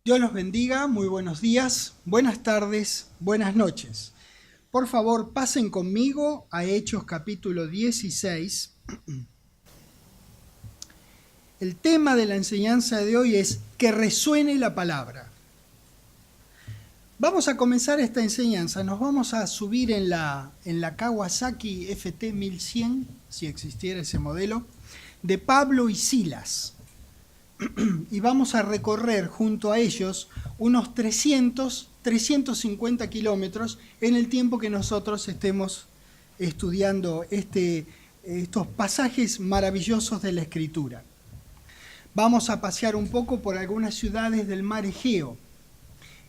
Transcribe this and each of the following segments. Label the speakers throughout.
Speaker 1: Dios los bendiga, muy buenos días, buenas tardes, buenas noches. Por favor, pasen conmigo a Hechos capítulo 16. El tema de la enseñanza de hoy es que resuene la palabra. Vamos a comenzar esta enseñanza, nos vamos a subir en la Kawasaki FT 1100, si existiera ese modelo, de Pablo y Silas. Y vamos a recorrer junto a ellos unos 350 kilómetros en el tiempo que nosotros estemos estudiando estos pasajes maravillosos de la Escritura. Vamos a pasear un poco por algunas ciudades del mar Egeo,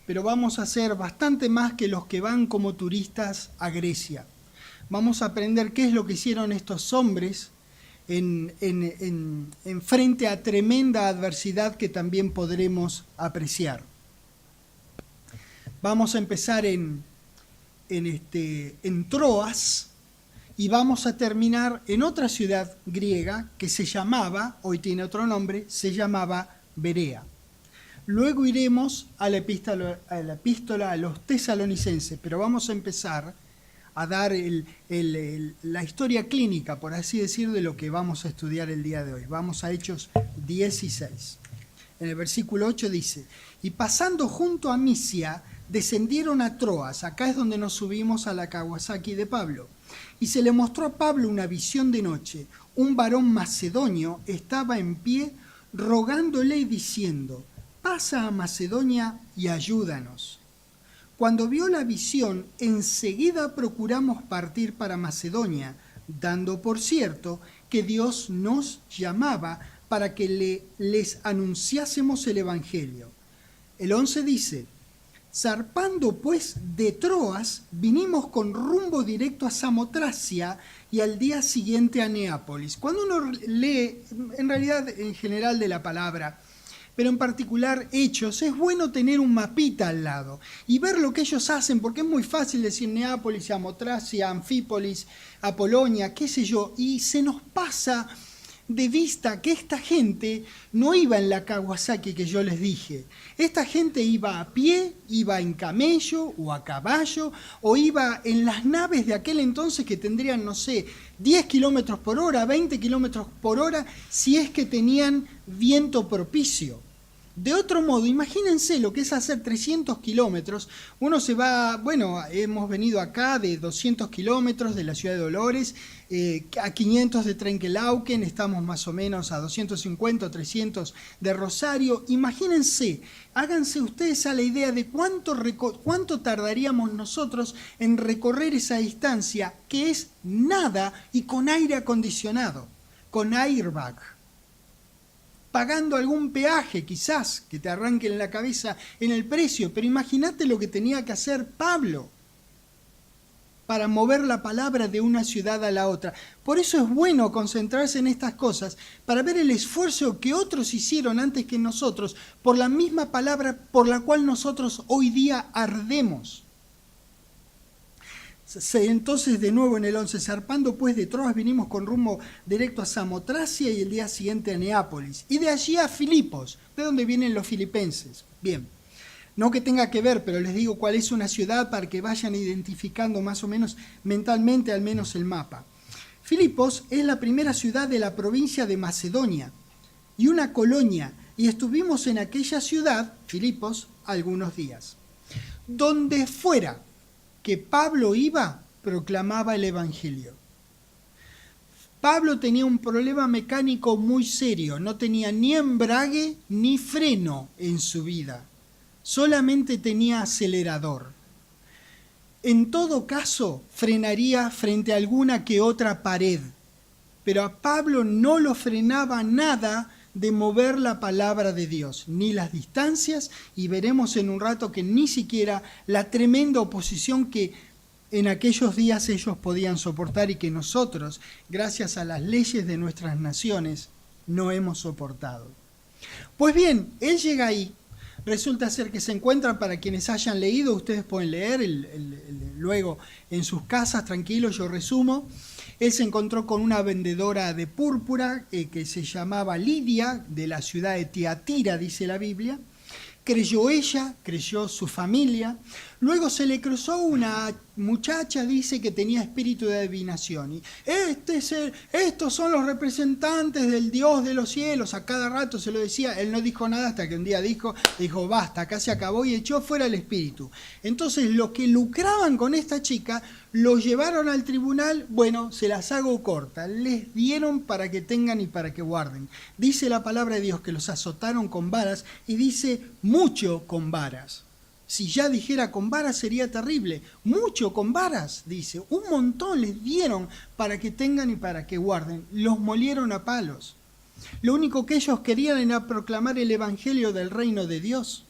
Speaker 1: pero vamos a hacer bastante más que los que van como turistas a Grecia. Vamos a aprender qué es lo que hicieron estos hombres en frente a tremenda adversidad que también podremos apreciar. Vamos a empezar en Troas y vamos a terminar en otra ciudad griega que se llamaba, hoy tiene otro nombre, se llamaba Berea. Luego iremos a la epístola a los tesalonicenses, pero vamos a empezar a dar la historia clínica, por así decir, de lo que vamos a estudiar el día de hoy. Vamos a Hechos 16. En el versículo 8 dice: y pasando junto a Misia, descendieron a Troas. Acá es donde nos subimos a la Kawasaki de Pablo. Y se le mostró a Pablo una visión de noche. Un varón macedonio estaba en pie, rogándole y diciendo: pasa a Macedonia y ayúdanos. Cuando vio la visión, enseguida procuramos partir para Macedonia, dando por cierto que Dios nos llamaba para que les anunciásemos el Evangelio. El 11 dice: zarpando pues de Troas, vinimos con rumbo directo a Samotracia y al día siguiente a Neápolis. Cuando uno lee, en realidad en general de la palabra, pero en particular Hechos, es bueno tener un mapita al lado y ver lo que ellos hacen, porque es muy fácil decir Neápolis, Samotracia, Anfípolis, Apolonia, qué sé yo, y se nos pasa de vista que esta gente no iba en la Kawasaki que yo les dije. Esta gente iba a pie, iba en camello o a caballo, o iba en las naves de aquel entonces que tendrían, no sé, 10 kilómetros por hora, 20 kilómetros por hora, si es que tenían viento propicio. De otro modo, imagínense lo que es hacer 300 kilómetros. Uno se va, bueno, hemos venido acá de 200 kilómetros de la ciudad de Dolores, a 500 de Trenquelauquen, estamos más o menos a 250 o 300 de Rosario. Imagínense, háganse ustedes a la idea de cuánto tardaríamos nosotros en recorrer esa distancia, que es nada, y con aire acondicionado, con airbag, pagando algún peaje quizás que te arranquen en la cabeza en el precio, pero imagínate lo que tenía que hacer Pablo para mover la palabra de una ciudad a la otra. Por eso es bueno concentrarse en estas cosas, para ver el esfuerzo que otros hicieron antes que nosotros por la misma palabra por la cual nosotros hoy día ardemos. Entonces, de nuevo en el 11, zarpando pues de Troas, vinimos con rumbo directo a Samotracia y el día siguiente a Neápolis. Y de allí a Filipos, de donde vienen los filipenses. Bien, no que tenga que ver, pero les digo cuál es una ciudad para que vayan identificando más o menos mentalmente al menos el mapa. Filipos es la primera ciudad de la provincia de Macedonia y una colonia, y estuvimos en aquella ciudad, Filipos, algunos días. Donde fuera que Pablo iba, proclamaba el Evangelio. Pablo tenía un problema mecánico muy serio, no tenía ni embrague ni freno en su vida, solamente tenía acelerador. En todo caso, frenaría frente a alguna que otra pared, pero a Pablo no lo frenaba nada de mover la palabra de Dios, ni las distancias, y veremos en un rato que ni siquiera la tremenda oposición que en aquellos días ellos podían soportar y que nosotros, gracias a las leyes de nuestras naciones, no hemos soportado. Pues bien, él llega ahí, resulta ser que se encuentran, para quienes hayan leído, ustedes pueden leer luego en sus casas, tranquilos, yo resumo. Él se encontró con una vendedora de púrpura que se llamaba Lidia, de la ciudad de Tiatira, dice la Biblia, creyó ella, creyó su familia. Luego se le cruzó una muchacha, dice que tenía espíritu de adivinación. Y estos son los representantes del Dios de los cielos. A cada rato se lo decía. Él no dijo nada hasta que un día dijo, basta, acá se acabó, y echó fuera el espíritu. Entonces los que lucraban con esta chica lo llevaron al tribunal. Bueno, se las hago corta. Les dieron para que tengan y para que guarden. Dice la palabra de Dios que los azotaron con varas, y dice mucho con varas. Si ya dijera con varas sería terrible. Mucho con varas, dice. Un montón les dieron para que tengan y para que guarden. Los molieron a palos. Lo único que ellos querían era proclamar el evangelio del reino de Dios.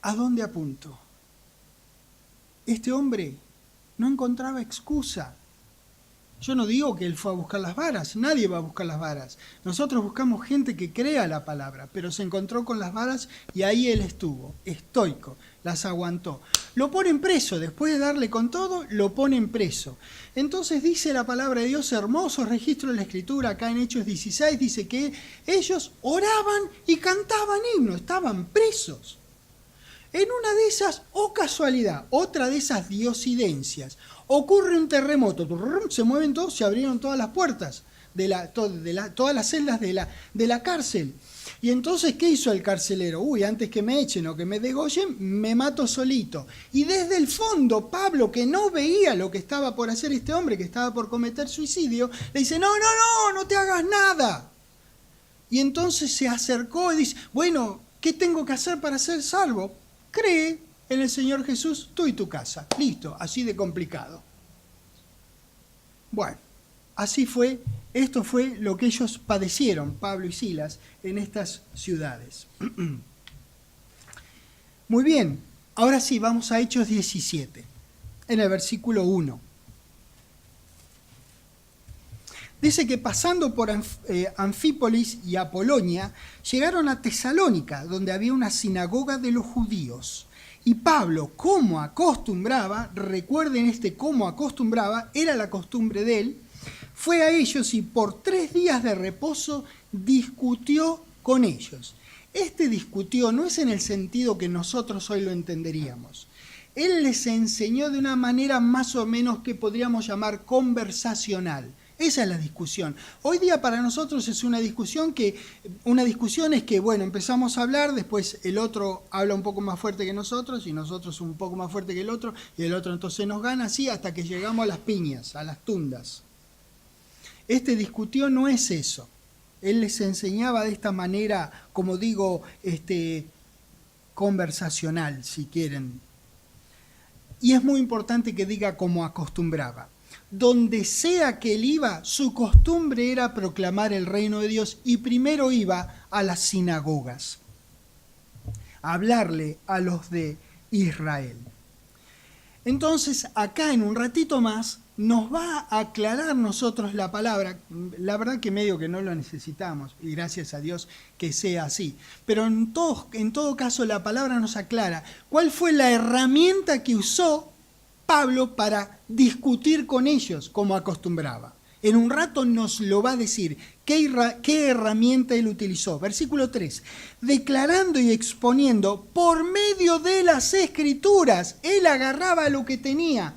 Speaker 1: ¿A dónde apunto? Este hombre no encontraba excusa. Yo no digo que él fue a buscar las varas, nadie va a buscar las varas. Nosotros buscamos gente que crea la palabra, pero se encontró con las varas y ahí él estuvo, estoico, las aguantó. Lo ponen preso, después de darle con todo, lo ponen preso. Entonces dice la palabra de Dios, hermoso registro de la Escritura, acá en Hechos 16, dice que ellos oraban y cantaban himnos, estaban presos. En una de esas, o casualidad, otra de esas diosidencias, ocurre un terremoto, se mueven todos, se abrieron todas las puertas, todas las celdas de la cárcel. Y entonces, ¿qué hizo el carcelero? Antes que me echen o que me degollen, me mato solito. Y desde el fondo, Pablo, que no veía lo que estaba por hacer este hombre, que estaba por cometer suicidio, le dice, no te hagas nada. Y entonces se acercó y dice, bueno, ¿qué tengo que hacer para ser salvo? Cree en el Señor Jesús, tú y tu casa. Listo, así de complicado. Bueno, así fue, esto fue lo que ellos padecieron, Pablo y Silas, en estas ciudades. Muy bien, ahora sí, vamos a Hechos 17, en el versículo 1. Dice que pasando por Anfípolis y Apolonia, llegaron a Tesalónica, donde había una sinagoga de los judíos. Y Pablo, como acostumbraba, recuerden cómo acostumbraba, era la costumbre de él, fue a ellos y por 3 días de reposo discutió con ellos. Discutió no es en el sentido que nosotros hoy lo entenderíamos. Él les enseñó de una manera más o menos que podríamos llamar conversacional. Esa es la discusión. Hoy día para nosotros es una discusión es que, bueno, empezamos a hablar, después el otro habla un poco más fuerte que nosotros y nosotros un poco más fuerte que el otro y el otro entonces nos gana así hasta que llegamos a las piñas, a las tundas. Discutió no es eso. Él les enseñaba de esta manera, como digo, conversacional, si quieren. Y es muy importante que diga como acostumbraba. Donde sea que él iba, su costumbre era proclamar el reino de Dios y primero iba a las sinagogas, a hablarle a los de Israel. Entonces, acá en un ratito más nos va a aclarar nosotros la palabra. La verdad que medio que no lo necesitamos y gracias a Dios que sea así. Pero en todo caso la palabra nos aclara cuál fue la herramienta que usó Pablo para discutir con ellos como acostumbraba. En un rato nos lo va a decir qué herramienta él utilizó. Versículo 3. Declarando y exponiendo por medio de las Escrituras. Él agarraba lo que tenía.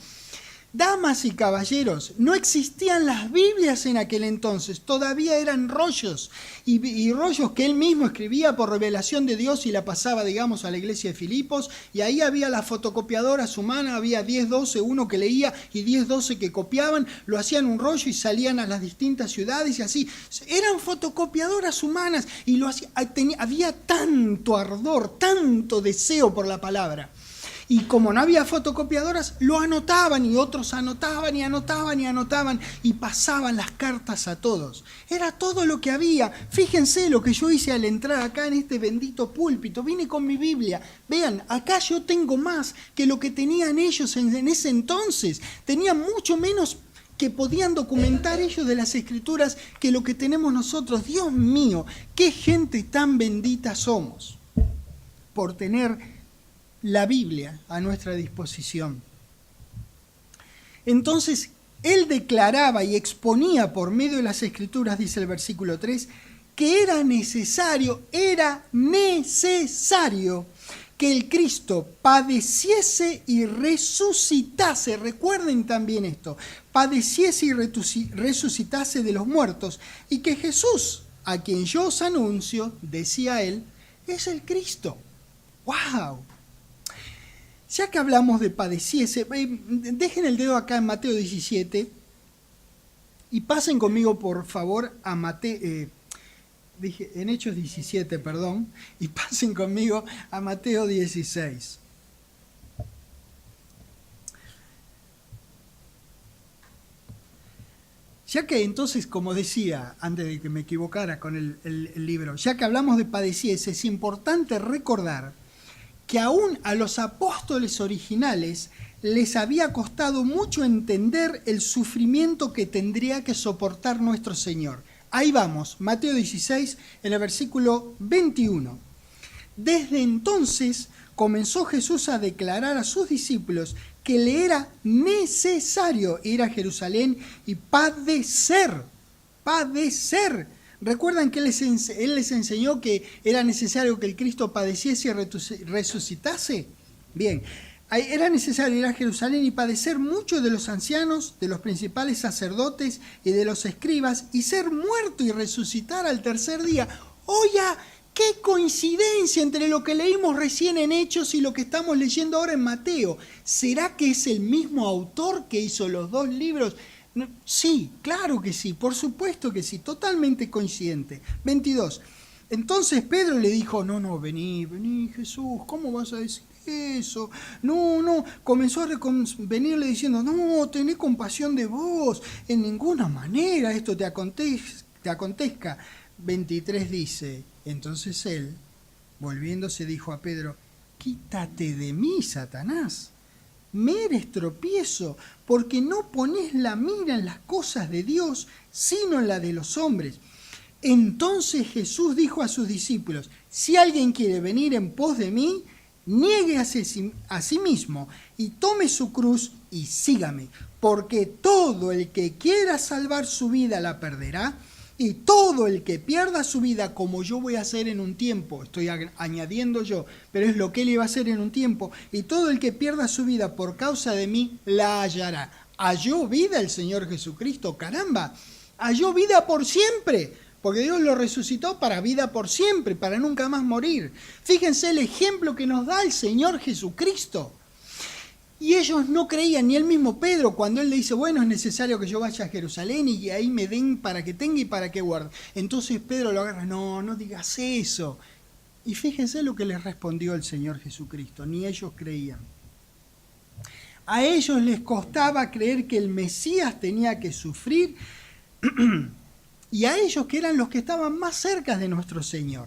Speaker 1: Damas y caballeros, no existían las Biblias en aquel entonces, todavía eran rollos y rollos que él mismo escribía por revelación de Dios y la pasaba, digamos, a la iglesia de Filipos, y ahí había las fotocopiadoras humanas, había 10, 12, uno que leía y 10, 12 que copiaban, lo hacían un rollo y salían a las distintas ciudades y así. Eran fotocopiadoras humanas y había tanto ardor, tanto deseo por la palabra. Y como no había fotocopiadoras, lo anotaban y otros anotaban y anotaban y anotaban y pasaban las cartas a todos. Era todo lo que había. Fíjense lo que yo hice al entrar acá en este bendito púlpito. Vine con mi Biblia. Vean, acá yo tengo más que lo que tenían ellos en ese entonces. Tenían mucho menos que podían documentar ellos de las Escrituras que lo que tenemos nosotros. Dios mío, qué gente tan bendita somos por tener la Biblia a nuestra disposición. Entonces, él declaraba y exponía por medio de las Escrituras, dice el versículo 3, que era necesario que el Cristo padeciese y resucitase. Recuerden también esto, padeciese y resucitase de los muertos, y que Jesús, a quien yo os anuncio, decía él, es el Cristo. ¡Wow! Ya que hablamos de padeciese, dejen el dedo acá en Mateo 17 y pasen conmigo, por favor, a Mateo, en Hechos 17, perdón, y pasen conmigo a Mateo 16. Ya que entonces, como decía, antes de que me equivocara con el libro, ya que hablamos de padeciese, es importante recordar que aún a los apóstoles originales les había costado mucho entender el sufrimiento que tendría que soportar nuestro Señor. Ahí vamos, Mateo 16, en el versículo 21. Desde entonces comenzó Jesús a declarar a sus discípulos que le era necesario ir a Jerusalén y padecer. ¿Recuerdan que Él les enseñó que era necesario que el Cristo padeciese y resucitase? Bien, era necesario ir a Jerusalén y padecer mucho de los ancianos, de los principales sacerdotes y de los escribas, y ser muerto y resucitar al tercer día. Oiga, qué coincidencia entre lo que leímos recién en Hechos y lo que estamos leyendo ahora en Mateo. ¿Será que es el mismo autor que hizo los dos libros? Sí, claro que sí, por supuesto que sí, totalmente coincidente. 22. Entonces Pedro le dijo, no, vení Jesús, ¿cómo vas a decir eso? No, comenzó a venirle diciendo, no, tené compasión de vos, en ninguna manera esto te acontezca. 23 dice, entonces él, volviéndose, dijo a Pedro, quítate de mí, Satanás. Me eres tropiezo, porque no pones la mira en las cosas de Dios, sino en la de los hombres. Entonces Jesús dijo a sus discípulos, si alguien quiere venir en pos de mí, niegue a sí mismo y tome su cruz y sígame, porque todo el que quiera salvar su vida la perderá, y todo el que pierda su vida, como yo voy a hacer en un tiempo, estoy añadiendo yo, pero es lo que él iba a hacer en un tiempo, y todo el que pierda su vida por causa de mí, la hallará. ¿Halló vida el Señor Jesucristo? ¡Caramba! Halló vida por siempre, porque Dios lo resucitó para vida por siempre, para nunca más morir. Fíjense el ejemplo que nos da el Señor Jesucristo. Y ellos no creían, ni el mismo Pedro, cuando él le dice, bueno, es necesario que yo vaya a Jerusalén y ahí me den para que tenga y para que guarde. Entonces Pedro lo agarra, no digas eso. Y fíjense lo que les respondió el Señor Jesucristo, ni ellos creían. A ellos les costaba creer que el Mesías tenía que sufrir, y a ellos que eran los que estaban más cerca de nuestro Señor.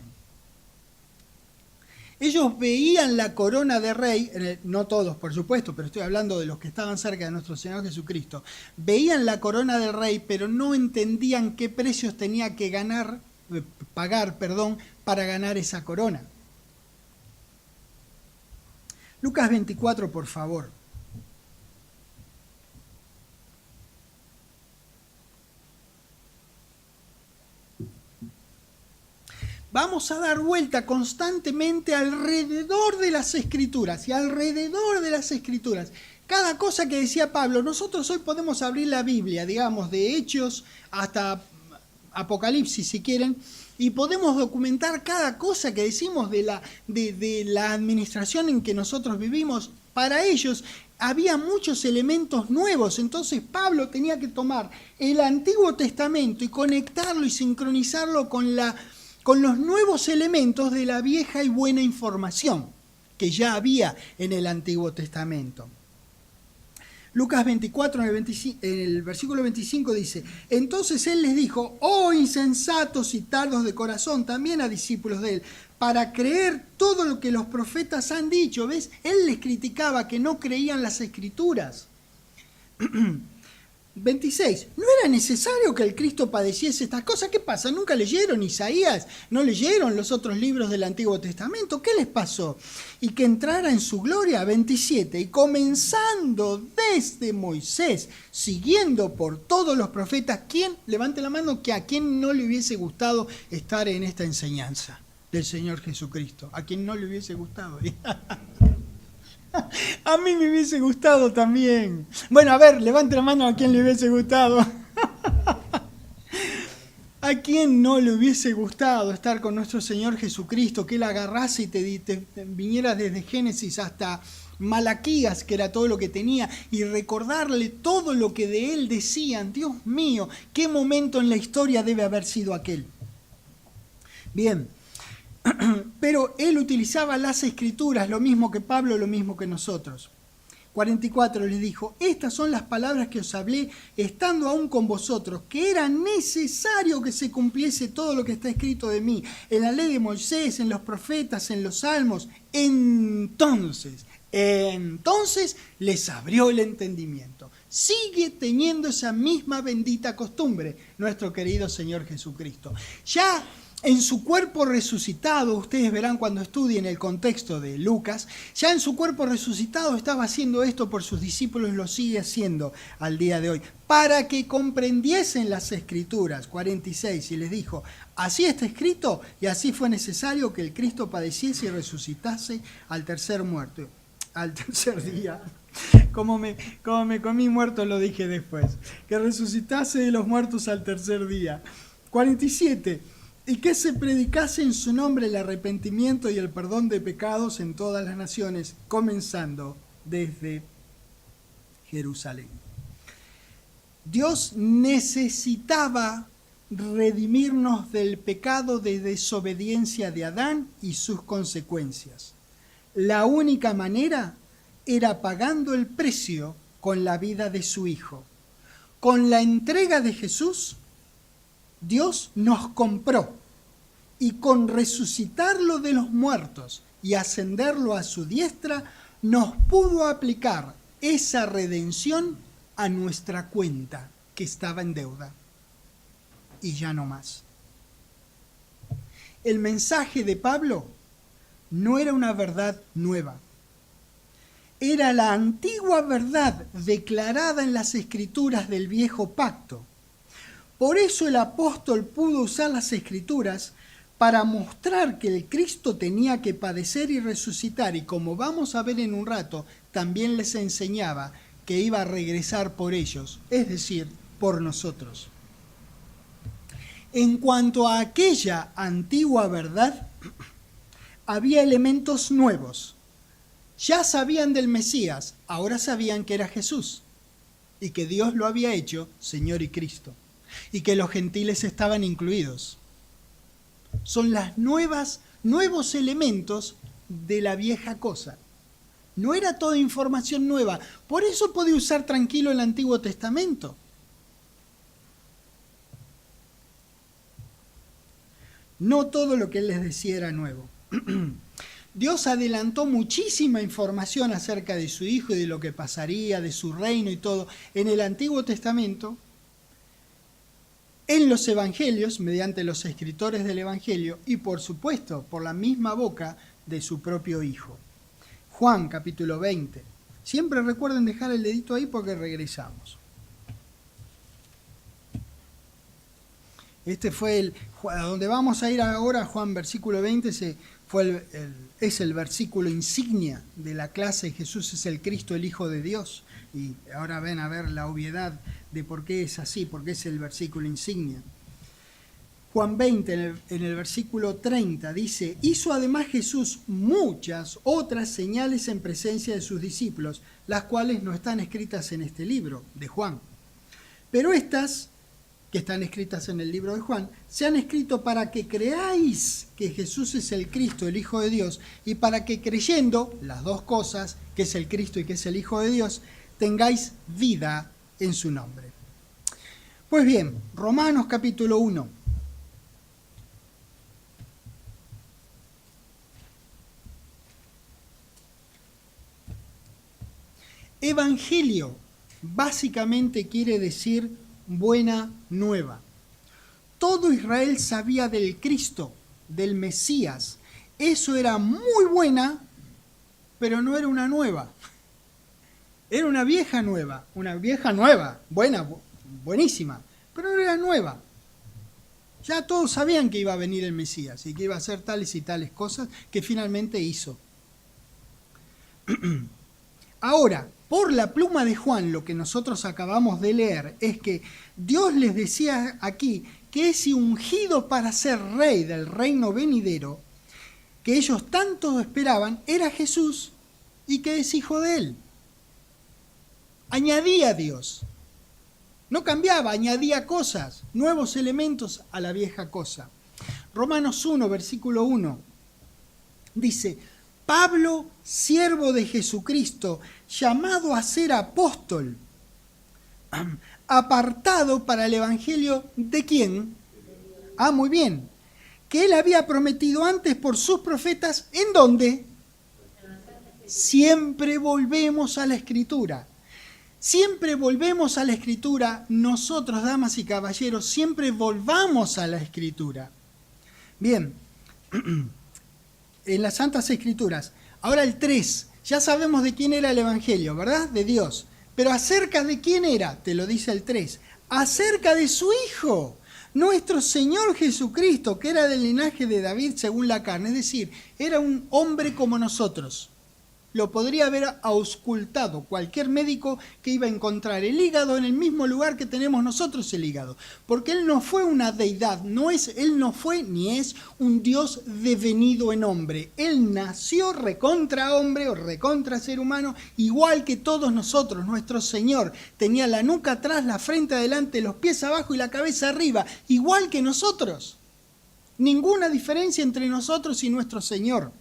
Speaker 1: Ellos veían la corona de rey, no todos por supuesto, pero estoy hablando de los que estaban cerca de nuestro Señor Jesucristo. Veían la corona del rey, pero no entendían qué precios tenía que pagar, para ganar esa corona. Lucas 24, por favor. Vamos a dar vuelta constantemente alrededor de las Escrituras y alrededor de las Escrituras. Cada cosa que decía Pablo, nosotros hoy podemos abrir la Biblia, digamos, de Hechos hasta Apocalipsis, si quieren, y podemos documentar cada cosa que decimos de la administración en que nosotros vivimos. Para ellos había muchos elementos nuevos, entonces Pablo tenía que tomar el Antiguo Testamento y conectarlo y sincronizarlo con los nuevos elementos de la vieja y buena información que ya había en el Antiguo Testamento. Lucas 24, en el versículo 25 dice, entonces él les dijo, oh insensatos y tardos de corazón, también a discípulos de él, para creer todo lo que los profetas han dicho. ¿Ves? Él les criticaba que no creían las Escrituras. 26. ¿No era necesario que el Cristo padeciese estas cosas? ¿Qué pasa? ¿Nunca leyeron Isaías? ¿No leyeron los otros libros del Antiguo Testamento? ¿Qué les pasó? Y que entrara en su gloria. 27. Y comenzando desde Moisés, siguiendo por todos los profetas, ¿quién? Levante la mano, que a quién no le hubiese gustado estar en esta enseñanza del Señor Jesucristo. ¿A quién no le hubiese gustado? A mí me hubiese gustado también. Bueno, a ver, levante la mano a quien le hubiese gustado. ¿A quién no le hubiese gustado estar con nuestro Señor Jesucristo? Que Él agarrase y te viniera desde Génesis hasta Malaquías, que era todo lo que tenía, y recordarle todo lo que de Él decían. Dios mío, qué momento en la historia debe haber sido aquel. Bien. Pero él utilizaba las escrituras, lo mismo que Pablo, lo mismo que nosotros. 44 les dijo: estas son las palabras que os hablé estando aún con vosotros, que era necesario que se cumpliese todo lo que está escrito de mí, en la ley de Moisés, en los profetas, en los salmos. Entonces les abrió el entendimiento. Sigue teniendo esa misma bendita costumbre nuestro querido Señor Jesucristo. Ya en su cuerpo resucitado, ustedes verán cuando estudien el contexto de Lucas, ya en su cuerpo resucitado estaba haciendo esto por sus discípulos, lo sigue haciendo al día de hoy, para que comprendiesen las Escrituras. 46, y les dijo: así está escrito, y así fue necesario que el Cristo padeciese y resucitase al tercer día. Como me comí muerto, lo dije después. Que resucitase de los muertos al tercer día. 47. Y que se predicase en su nombre el arrepentimiento y el perdón de pecados en todas las naciones, comenzando desde Jerusalén. Dios necesitaba redimirnos del pecado de desobediencia de Adán y sus consecuencias. La única manera era pagando el precio con la vida de su Hijo. Con la entrega de Jesús, Dios nos compró, y con resucitarlo de los muertos y ascenderlo a su diestra, nos pudo aplicar esa redención a nuestra cuenta que estaba en deuda. Y ya no más. El mensaje de Pablo no era una verdad nueva. Era la antigua verdad declarada en las Escrituras del Viejo Pacto. Por eso el apóstol pudo usar las Escrituras para mostrar que el Cristo tenía que padecer y resucitar, y como vamos a ver en un rato, también les enseñaba que iba a regresar por ellos, es decir, por nosotros. En cuanto a aquella antigua verdad, había elementos nuevos. Ya sabían del Mesías, ahora sabían que era Jesús, y que Dios lo había hecho Señor y Cristo, y que los gentiles estaban incluidos. Son nuevos elementos de la vieja cosa. No era toda información nueva. Por eso podía usar tranquilo el Antiguo Testamento. No todo lo que él les decía era nuevo. Dios adelantó muchísima información acerca de su Hijo y de lo que pasaría, de su reino y todo, en el Antiguo Testamento, en los Evangelios, mediante los escritores del Evangelio, y por supuesto, por la misma boca de su propio Hijo. Juan, capítulo 20. Siempre recuerden dejar el dedito ahí porque regresamos. Este fue a donde vamos a ir ahora, Juan, versículo 20, es el versículo insignia de la clase. Jesús es el Cristo, el Hijo de Dios. Y ahora ven a ver la obviedad de por qué es así, porque es el versículo insignia. Juan 20, en el versículo 30, dice: hizo además Jesús muchas otras señales en presencia de sus discípulos, las cuales no están escritas en este libro de Juan. Pero estas, que están escritas en el libro de Juan, se han escrito para que creáis que Jesús es el Cristo, el Hijo de Dios, y para que creyendo las dos cosas, que es el Cristo y que es el Hijo de Dios, tengáis vida en su nombre. Pues bien, Romanos capítulo 1. Evangelio básicamente quiere decir buena nueva. Todo Israel sabía del Cristo, del Mesías. Eso era muy buena, pero no era una nueva. Era una vieja nueva, buena, buenísima, pero no era nueva. Ya todos sabían que iba a venir el Mesías y que iba a hacer tales y tales cosas que finalmente hizo. Ahora, por la pluma de Juan, lo que nosotros acabamos de leer es que Dios les decía aquí que ese ungido para ser rey del reino venidero, que ellos tanto esperaban, era Jesús y que es hijo de él. Añadía a Dios. No cambiaba, añadía cosas, nuevos elementos a la vieja cosa. Romanos 1, versículo 1, dice: Pablo, siervo de Jesucristo, llamado a ser apóstol, apartado para el evangelio ¿de quién? Ah, muy bien. Que él había prometido antes por sus profetas, ¿en dónde? Siempre volvemos a la Escritura. Siempre volvemos a la Escritura. Nosotros, damas y caballeros, siempre volvamos a la Escritura. Bien, en las Santas Escrituras. Ahora el 3, ya sabemos de quién era el Evangelio, ¿verdad? De Dios. Pero acerca de quién era, te lo dice el 3, acerca de su Hijo, nuestro Señor Jesucristo, que era del linaje de David según la carne, es decir, era un hombre como nosotros. Lo podría haber auscultado cualquier médico que iba a encontrar el hígado en el mismo lugar que tenemos nosotros el hígado. Porque él no fue una deidad, él no fue ni es un Dios devenido en hombre. Él nació recontra hombre o recontra ser humano, igual que todos nosotros. Nuestro Señor tenía la nuca atrás, la frente adelante, los pies abajo y la cabeza arriba, igual que nosotros. Ninguna diferencia entre nosotros y nuestro Señor.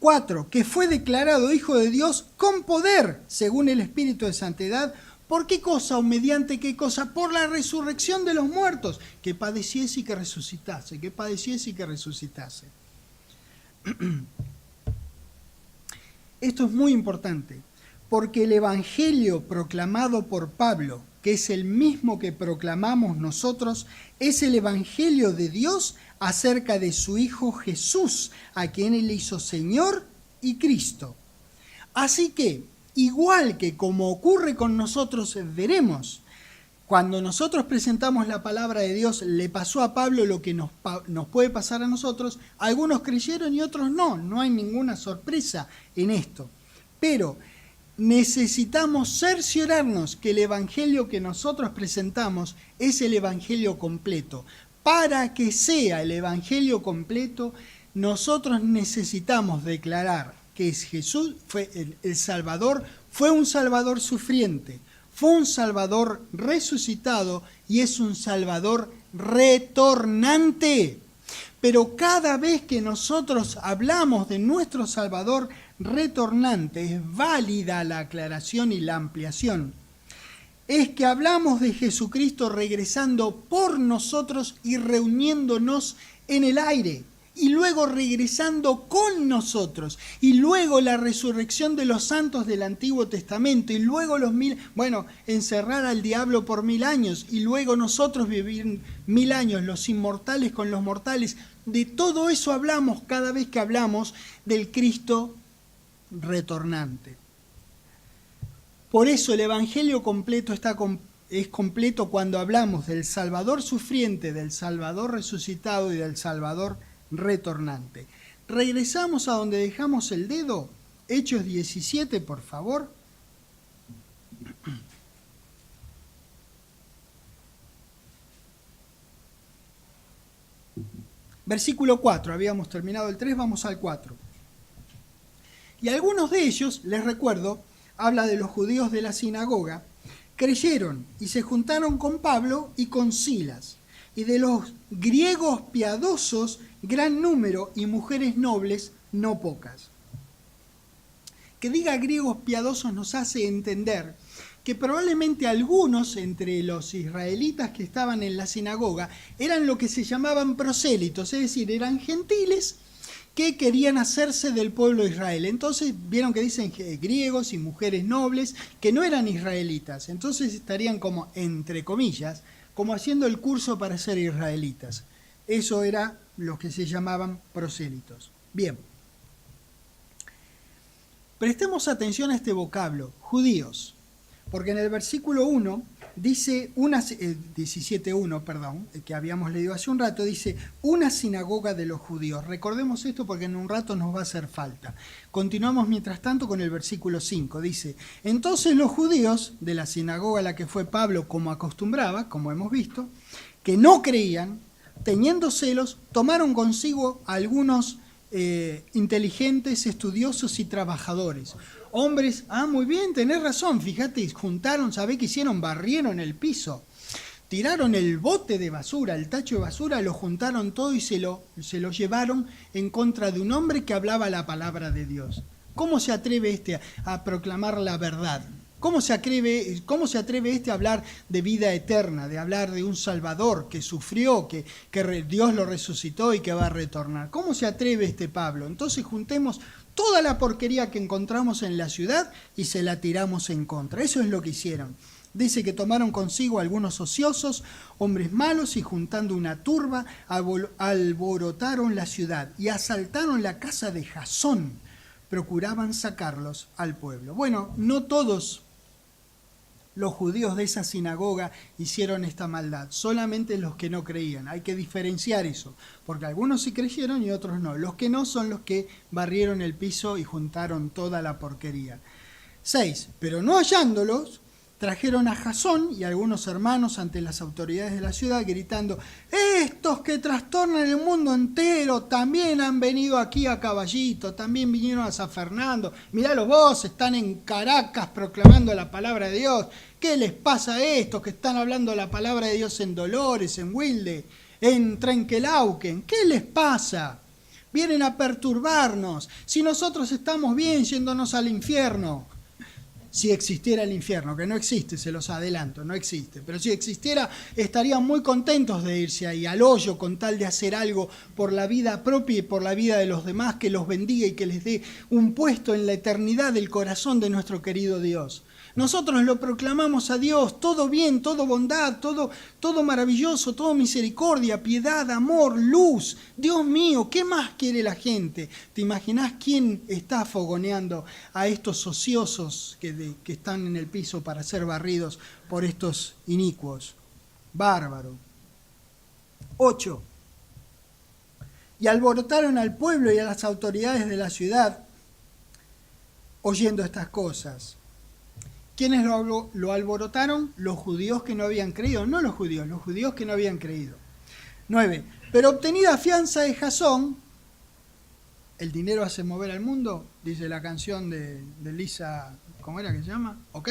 Speaker 1: 4, que fue declarado Hijo de Dios con poder, según el Espíritu de Santidad. ¿Por qué cosa o mediante qué cosa? Por la resurrección de los muertos, que padeciese y que resucitase, que padeciese y que resucitase. Esto es muy importante, porque el Evangelio proclamado por Pablo, que es el mismo que proclamamos nosotros, es el Evangelio de Dios acerca de su Hijo Jesús, a quien él hizo Señor y Cristo. Así que, igual que como ocurre con nosotros, veremos, cuando nosotros presentamos la palabra de Dios, le pasó a Pablo lo que nos puede pasar a nosotros. Algunos creyeron y otros no, no hay ninguna sorpresa en esto. Pero necesitamos cerciorarnos que el Evangelio que nosotros presentamos es el Evangelio completo. Para que sea el Evangelio completo, nosotros necesitamos declarar que Jesús fue el Salvador, fue un Salvador sufriente, fue un Salvador resucitado y es un Salvador retornante. Pero cada vez que nosotros hablamos de nuestro Salvador retornante, es válida la aclaración y la ampliación. Es que hablamos de Jesucristo regresando por nosotros y reuniéndonos en el aire, y luego regresando con nosotros, y luego la resurrección de los santos del Antiguo Testamento, y luego encerrar al diablo por 1000 años, y luego nosotros vivir 1000 años, los inmortales con los mortales. De todo eso hablamos cada vez que hablamos del Cristo retornante. Por eso el Evangelio completo es completo cuando hablamos del Salvador sufriente, del Salvador resucitado y del Salvador retornante. Regresamos a donde dejamos el dedo. Hechos 17, por favor. Versículo 4, habíamos terminado el 3, vamos al 4. Y algunos de ellos, les recuerdo, habla de los judíos de la sinagoga, creyeron y se juntaron con Pablo y con Silas, y de los griegos piadosos gran número y mujeres nobles no pocas. Que diga griegos piadosos nos hace entender que probablemente algunos entre los israelitas que estaban en la sinagoga eran lo que se llamaban prosélitos, es decir, eran gentiles que querían hacerse del pueblo de Israel. Entonces vieron que dicen griegos y mujeres nobles que no eran israelitas. Entonces estarían como, entre comillas, como haciendo el curso para ser israelitas. Eso era lo que se llamaban prosélitos. Bien. Prestemos atención a este vocablo, judíos, porque en el versículo 1 dice, 17.1, perdón, que habíamos leído hace un rato, dice, una sinagoga de los judíos. Recordemos esto porque en un rato nos va a hacer falta. Continuamos mientras tanto con el versículo 5, dice, entonces los judíos de la sinagoga a la que fue Pablo, como acostumbraba, como hemos visto, que no creían, teniendo celos, tomaron consigo a algunos inteligentes, estudiosos y trabajadores. Hombres, muy bien, tenés razón, fíjate, juntaron, ¿sabés qué hicieron? Barrieron el piso, tiraron el bote de basura, el tacho de basura, lo juntaron todo y se lo llevaron en contra de un hombre que hablaba la palabra de Dios. ¿Cómo se atreve este a proclamar la verdad? ¿Cómo se atreve este a hablar de vida eterna, de hablar de un Salvador que sufrió, que Dios lo resucitó y que va a retornar? ¿Cómo se atreve este Pablo? Entonces juntemos toda la porquería que encontramos en la ciudad y se la tiramos en contra. Eso es lo que hicieron. Dice que tomaron consigo algunos ociosos, hombres malos, y juntando una turba, alborotaron la ciudad y asaltaron la casa de Jasón. Procuraban sacarlos al pueblo. Bueno, no todos los judíos de esa sinagoga hicieron esta maldad, solamente los que no creían. Hay que diferenciar eso, porque algunos sí creyeron y otros no. Los que no son los que barrieron el piso y juntaron toda la porquería. 6. Pero no hallándolos, trajeron a Jasón y algunos hermanos ante las autoridades de la ciudad gritando, estos que trastornan el mundo entero también han venido aquí a caballito, también vinieron a San Fernando, miralo vos, están en Caracas proclamando la palabra de Dios, ¿qué les pasa a estos que están hablando la palabra de Dios en Dolores, en Wilde, en Trenquelauquen? ¿Qué les pasa? Vienen a perturbarnos, si nosotros estamos bien yéndonos al infierno. Si existiera el infierno, que no existe, se los adelanto, no existe. Pero si existiera, estarían muy contentos de irse ahí al hoyo con tal de hacer algo por la vida propia y por la vida de los demás, que los bendiga y que les dé un puesto en la eternidad del corazón de nuestro querido Dios. Nosotros lo proclamamos a Dios, todo bien, todo bondad, todo maravilloso, todo misericordia, piedad, amor, luz. Dios mío, ¿qué más quiere la gente? ¿Te imaginás quién está fogoneando a estos ociosos que están en el piso para ser barridos por estos inicuos? Bárbaro. 8. Y alborotaron al pueblo y a las autoridades de la ciudad oyendo estas cosas. ¿Quiénes lo alborotaron? Los judíos que no habían creído, no los judíos que no habían creído. 9. Pero obtenida fianza de Jasón, ¿el dinero hace mover al mundo? Dice la canción de Lisa, ¿cómo era que se llama? ¿Ok?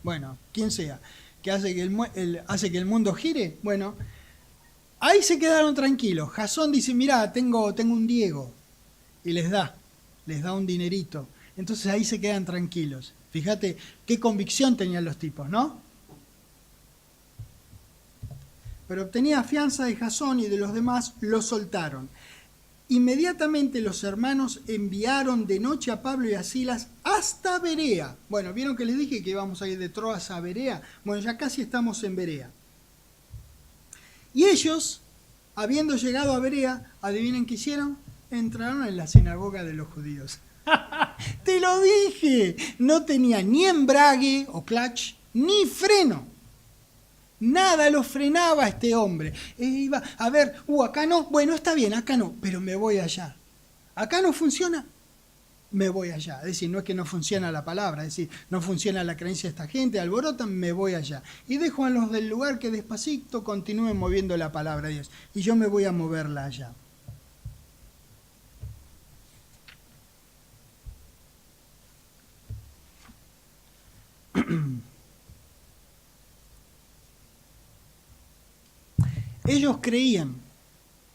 Speaker 1: Bueno, quien sea, que hace que el mundo gire. Bueno, ahí se quedaron tranquilos. Jasón dice, mirá, tengo un Diego, y les da un dinerito. Entonces ahí se quedan tranquilos. Fíjate qué convicción tenían los tipos, ¿no? Pero obtenía fianza de Jasón y de los demás, lo soltaron. Inmediatamente los hermanos enviaron de noche a Pablo y a Silas hasta Berea. Bueno, ¿vieron que les dije que íbamos a ir de Troas a Berea? Bueno, ya casi estamos en Berea. Y ellos, habiendo llegado a Berea, adivinen qué hicieron, entraron en la sinagoga de los judíos. Te lo dije, no tenía ni embrague o clutch, ni freno. Nada lo frenaba a este hombre. Iba a ver, acá no, bueno, está bien, acá no, pero me voy allá. Acá no funciona, me voy allá. Es decir, no es que no funciona la palabra, es decir, no funciona la creencia de esta gente, alborotan, me voy allá. Y dejo a los del lugar que despacito continúen moviendo la palabra de Dios. Y yo me voy a moverla allá. Ellos creían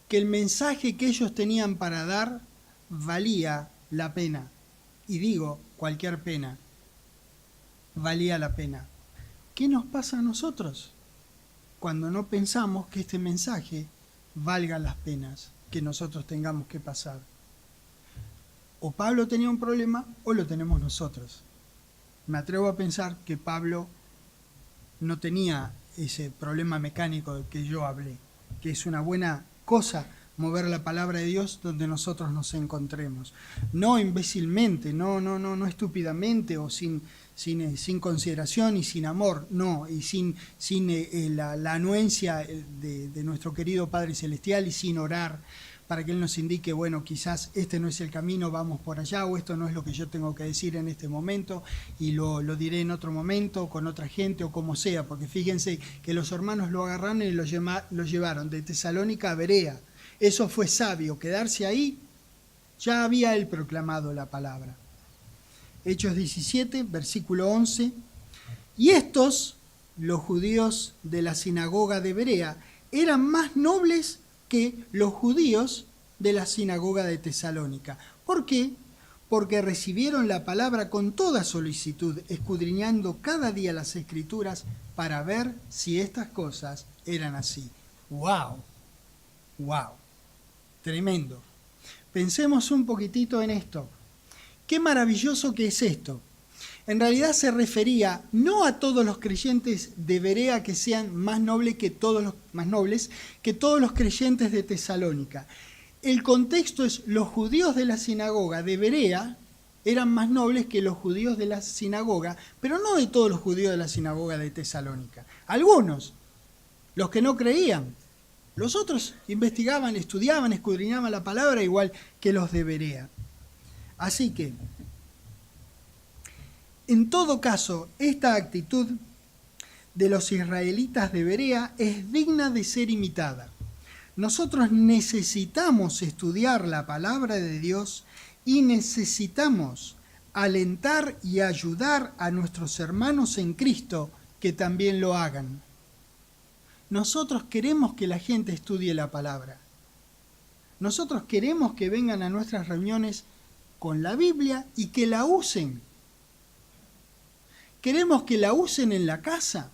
Speaker 1: que el mensaje que ellos tenían para dar valía la pena. Y digo, cualquier pena valía la pena. ¿Qué nos pasa a nosotros cuando no pensamos que este mensaje valga las penas que nosotros tengamos que pasar? O Pablo tenía un problema o lo tenemos nosotros. Me atrevo a pensar que Pablo no tenía ese problema mecánico del que yo hablé, que es una buena cosa mover la palabra de Dios donde nosotros nos encontremos. No imbécilmente, no estúpidamente o sin consideración y sin amor, no, y sin la anuencia de nuestro querido Padre Celestial y sin orar para que Él nos indique, bueno, quizás este no es el camino, vamos por allá, o esto no es lo que yo tengo que decir en este momento, y lo diré en otro momento, con otra gente, o como sea, porque fíjense que los hermanos lo agarraron y lo llevaron de Tesalónica a Berea. Eso fue sabio, quedarse ahí, ya había Él proclamado la palabra. Hechos 17, versículo 11, y estos, los judíos de la sinagoga de Berea, eran más nobles que los judíos de la sinagoga de Tesalónica. ¿Por qué? Porque recibieron la palabra con toda solicitud, escudriñando cada día las Escrituras para ver si estas cosas eran así. ¡Wow! ¡Wow! Tremendo. Pensemos un poquitito en esto. ¡Qué maravilloso que es esto! En realidad se refería no a todos los creyentes de Berea que sean más nobles que todos los creyentes de Tesalónica. El contexto es: los judíos de la sinagoga de Berea eran más nobles que los judíos de la sinagoga, pero no de todos los judíos de la sinagoga de Tesalónica. Algunos, los que no creían. Los otros investigaban, estudiaban, escudriñaban la palabra igual que los de Berea. Así que, en todo caso, esta actitud de los israelitas de Berea es digna de ser imitada. Nosotros necesitamos estudiar la palabra de Dios y necesitamos alentar y ayudar a nuestros hermanos en Cristo que también lo hagan. Nosotros queremos que la gente estudie la palabra. Nosotros queremos que vengan a nuestras reuniones con la Biblia y que la usen. Queremos que la usen en la casa.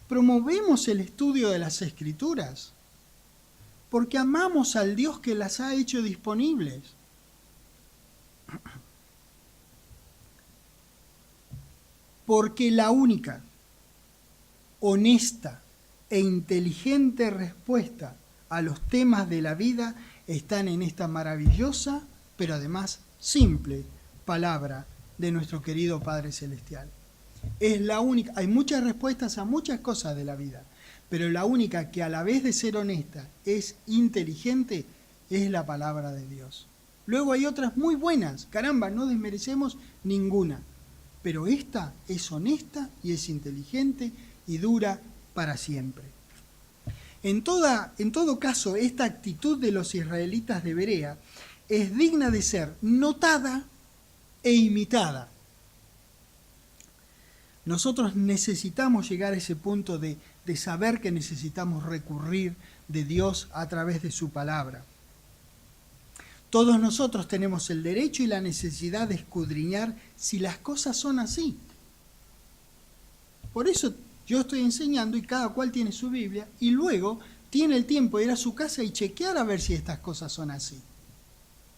Speaker 1: Promovemos el estudio de las Escrituras porque amamos al Dios que las ha hecho disponibles. Porque la única, honesta e inteligente respuesta a los temas de la vida están en esta maravillosa, pero además simple palabra de nuestro querido Padre Celestial. Es la única, hay muchas respuestas a muchas cosas de la vida, pero la única que a la vez de ser honesta es inteligente es la palabra de Dios. Luego hay otras muy buenas, caramba, no desmerecemos ninguna, pero esta es honesta y es inteligente y dura para siempre. En todo caso, esta actitud de los israelitas de Berea es digna de ser notada e imitada. Nosotros necesitamos llegar a ese punto de saber que necesitamos recurrir de Dios a través de su palabra. Todos nosotros tenemos el derecho y la necesidad de escudriñar si las cosas son así. Por eso yo estoy enseñando y cada cual tiene su Biblia y luego tiene el tiempo de ir a su casa y chequear a ver si estas cosas son así.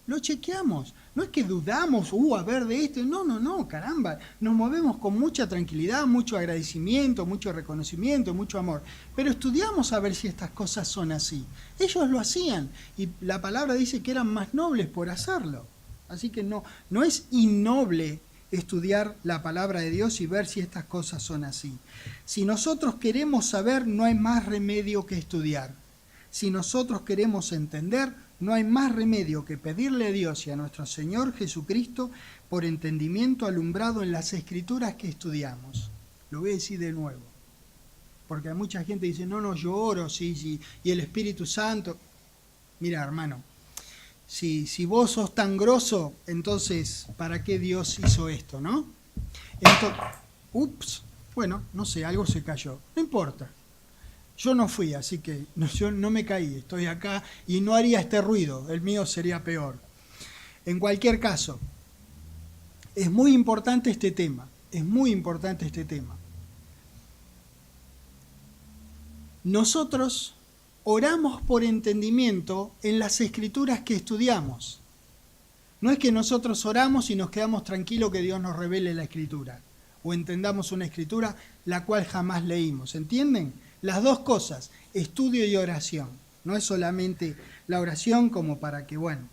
Speaker 1: Lo chequeamos, no es que dudamos, a ver de esto, no, caramba, nos movemos con mucha tranquilidad, mucho agradecimiento, mucho reconocimiento, mucho amor, pero estudiamos a ver si estas cosas son así. Ellos lo hacían y la palabra dice que eran más nobles por hacerlo, así que no es innoble estudiar la palabra de Dios y ver si estas cosas son así. Si nosotros queremos saber, no hay más remedio que estudiar. Si nosotros queremos entender, no hay más remedio que pedirle a Dios y a nuestro Señor Jesucristo por entendimiento alumbrado en las Escrituras que estudiamos. Lo voy a decir de nuevo, porque hay mucha gente que dice, no, yo oro, sí, y el Espíritu Santo. Mira, hermano, si vos sos tan grosso, entonces, ¿para qué Dios hizo esto, no? Bueno, no sé, algo se cayó, no importa. Yo no fui, así que yo no me caí, estoy acá y no haría este ruido, el mío sería peor. En cualquier caso, es muy importante este tema, Nosotros oramos por entendimiento en las Escrituras que estudiamos. No es que nosotros oramos y nos quedamos tranquilos que Dios nos revele la Escritura o entendamos una Escritura la cual jamás leímos. ¿Entienden? Las dos cosas, estudio y oración. No es solamente la oración como para que, bueno,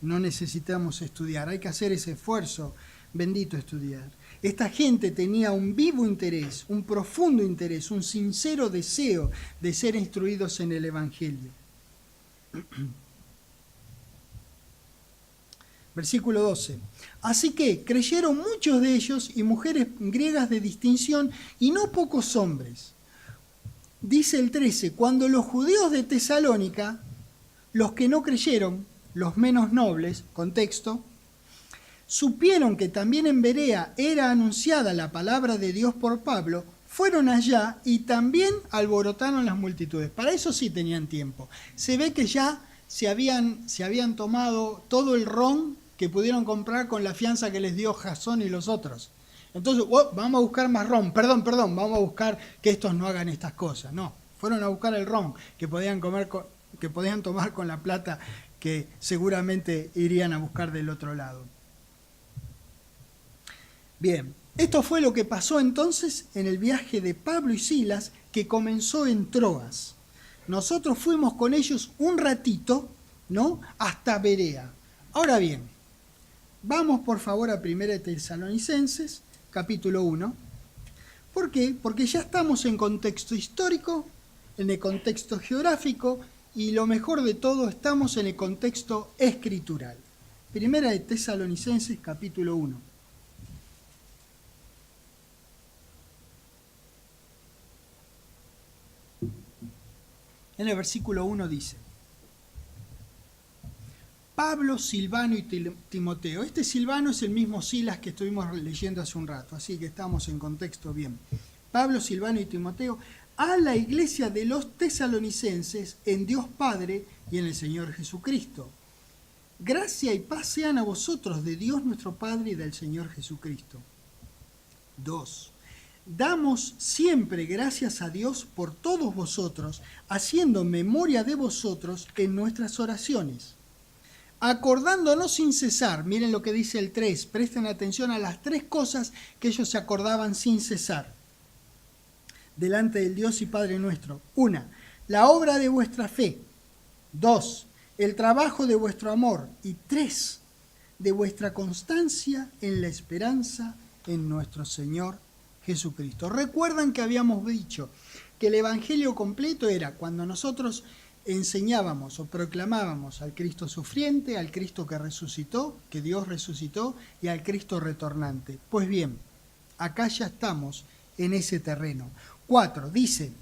Speaker 1: no necesitamos estudiar. Hay que hacer ese esfuerzo, bendito estudiar. Esta gente tenía un vivo interés, un profundo interés, un sincero deseo de ser instruidos en el Evangelio. Versículo 12. Así que creyeron muchos de ellos y mujeres griegas de distinción y no pocos hombres. Dice el 13, cuando los judíos de Tesalónica, los que no creyeron, los menos nobles, contexto, supieron que también en Berea era anunciada la palabra de Dios por Pablo, fueron allá y también alborotaron las multitudes. Para eso sí tenían tiempo. Se ve que ya se habían tomado todo el ron que pudieron comprar con la fianza que les dio Jasón y los otros. Entonces, vamos a buscar más ron, perdón, vamos a buscar que estos no hagan estas cosas. No, fueron a buscar el ron que podían tomar con la plata que seguramente irían a buscar del otro lado. Bien, esto fue lo que pasó entonces en el viaje de Pablo y Silas, que comenzó en Troas. Nosotros fuimos con ellos un ratito, ¿no?, hasta Berea. Ahora bien, vamos por favor a 1 Tesalonicenses, capítulo 1. ¿Por qué? Porque ya estamos en contexto histórico, en el contexto geográfico y lo mejor de todo, estamos en el contexto escritural. 1 Tesalonicenses, capítulo 1. En el versículo 1 dice: Pablo, Silvano y Timoteo. Este Silvano es el mismo Silas que estuvimos leyendo hace un rato, así que estamos en contexto bien. Pablo, Silvano y Timoteo, a la iglesia de los tesalonicenses en Dios Padre y en el Señor Jesucristo. Gracia y paz sean a vosotros de Dios nuestro Padre y del Señor Jesucristo. 2. Damos siempre gracias a Dios por todos vosotros, haciendo memoria de vosotros en nuestras oraciones, acordándonos sin cesar. Miren lo que dice el 3, presten atención a las 3 cosas que ellos se acordaban sin cesar delante del Dios y Padre nuestro. 1, la obra de vuestra fe. 2, el trabajo de vuestro amor. Y 3, de vuestra constancia en la esperanza en nuestro Señor Jesucristo. Recuerdan que habíamos dicho que el evangelio completo era cuando nosotros enseñábamos o proclamábamos al Cristo sufriente, al Cristo que resucitó, que Dios resucitó, y al Cristo retornante. Pues bien, acá ya estamos en ese terreno. 4, dice: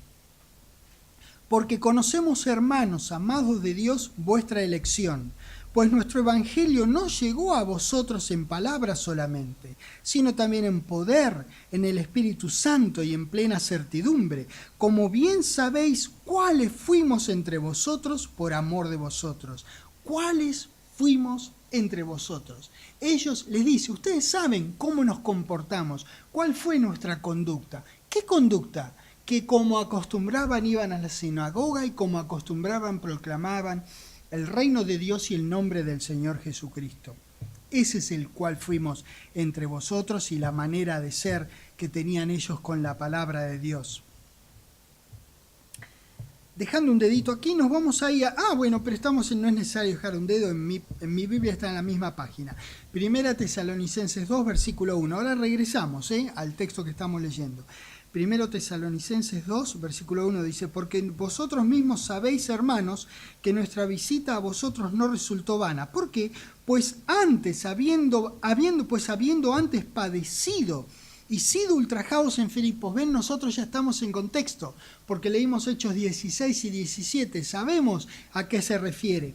Speaker 1: porque conocemos, hermanos amados de Dios, vuestra elección, pues nuestro evangelio no llegó a vosotros en palabras solamente, sino también en poder, en el Espíritu Santo y en plena certidumbre, como bien sabéis cuáles fuimos entre vosotros por amor de vosotros. ¿Cuáles fuimos entre vosotros? Ellos les dice, ustedes saben cómo nos comportamos, cuál fue nuestra conducta. ¿Qué conducta? Que como acostumbraban iban a la sinagoga y como acostumbraban proclamaban el reino de Dios y el nombre del Señor Jesucristo. Ese es el cual fuimos entre vosotros y la manera de ser que tenían ellos con la palabra de Dios. Dejando un dedito aquí, nos vamos ahí a... bueno, pero no es necesario dejar un dedo, en mi Biblia está en la misma página. 1 Tesalonicenses 2, versículo 1. Ahora regresamos al texto que estamos leyendo. 1 Tesalonicenses 2, versículo 1 dice: porque vosotros mismos sabéis, hermanos, que nuestra visita a vosotros no resultó vana. ¿Por qué? Pues habiendo antes padecido y sido ultrajados en Filipos. Ven, nosotros ya estamos en contexto, porque leímos Hechos 16 y 17, sabemos a qué se refiere.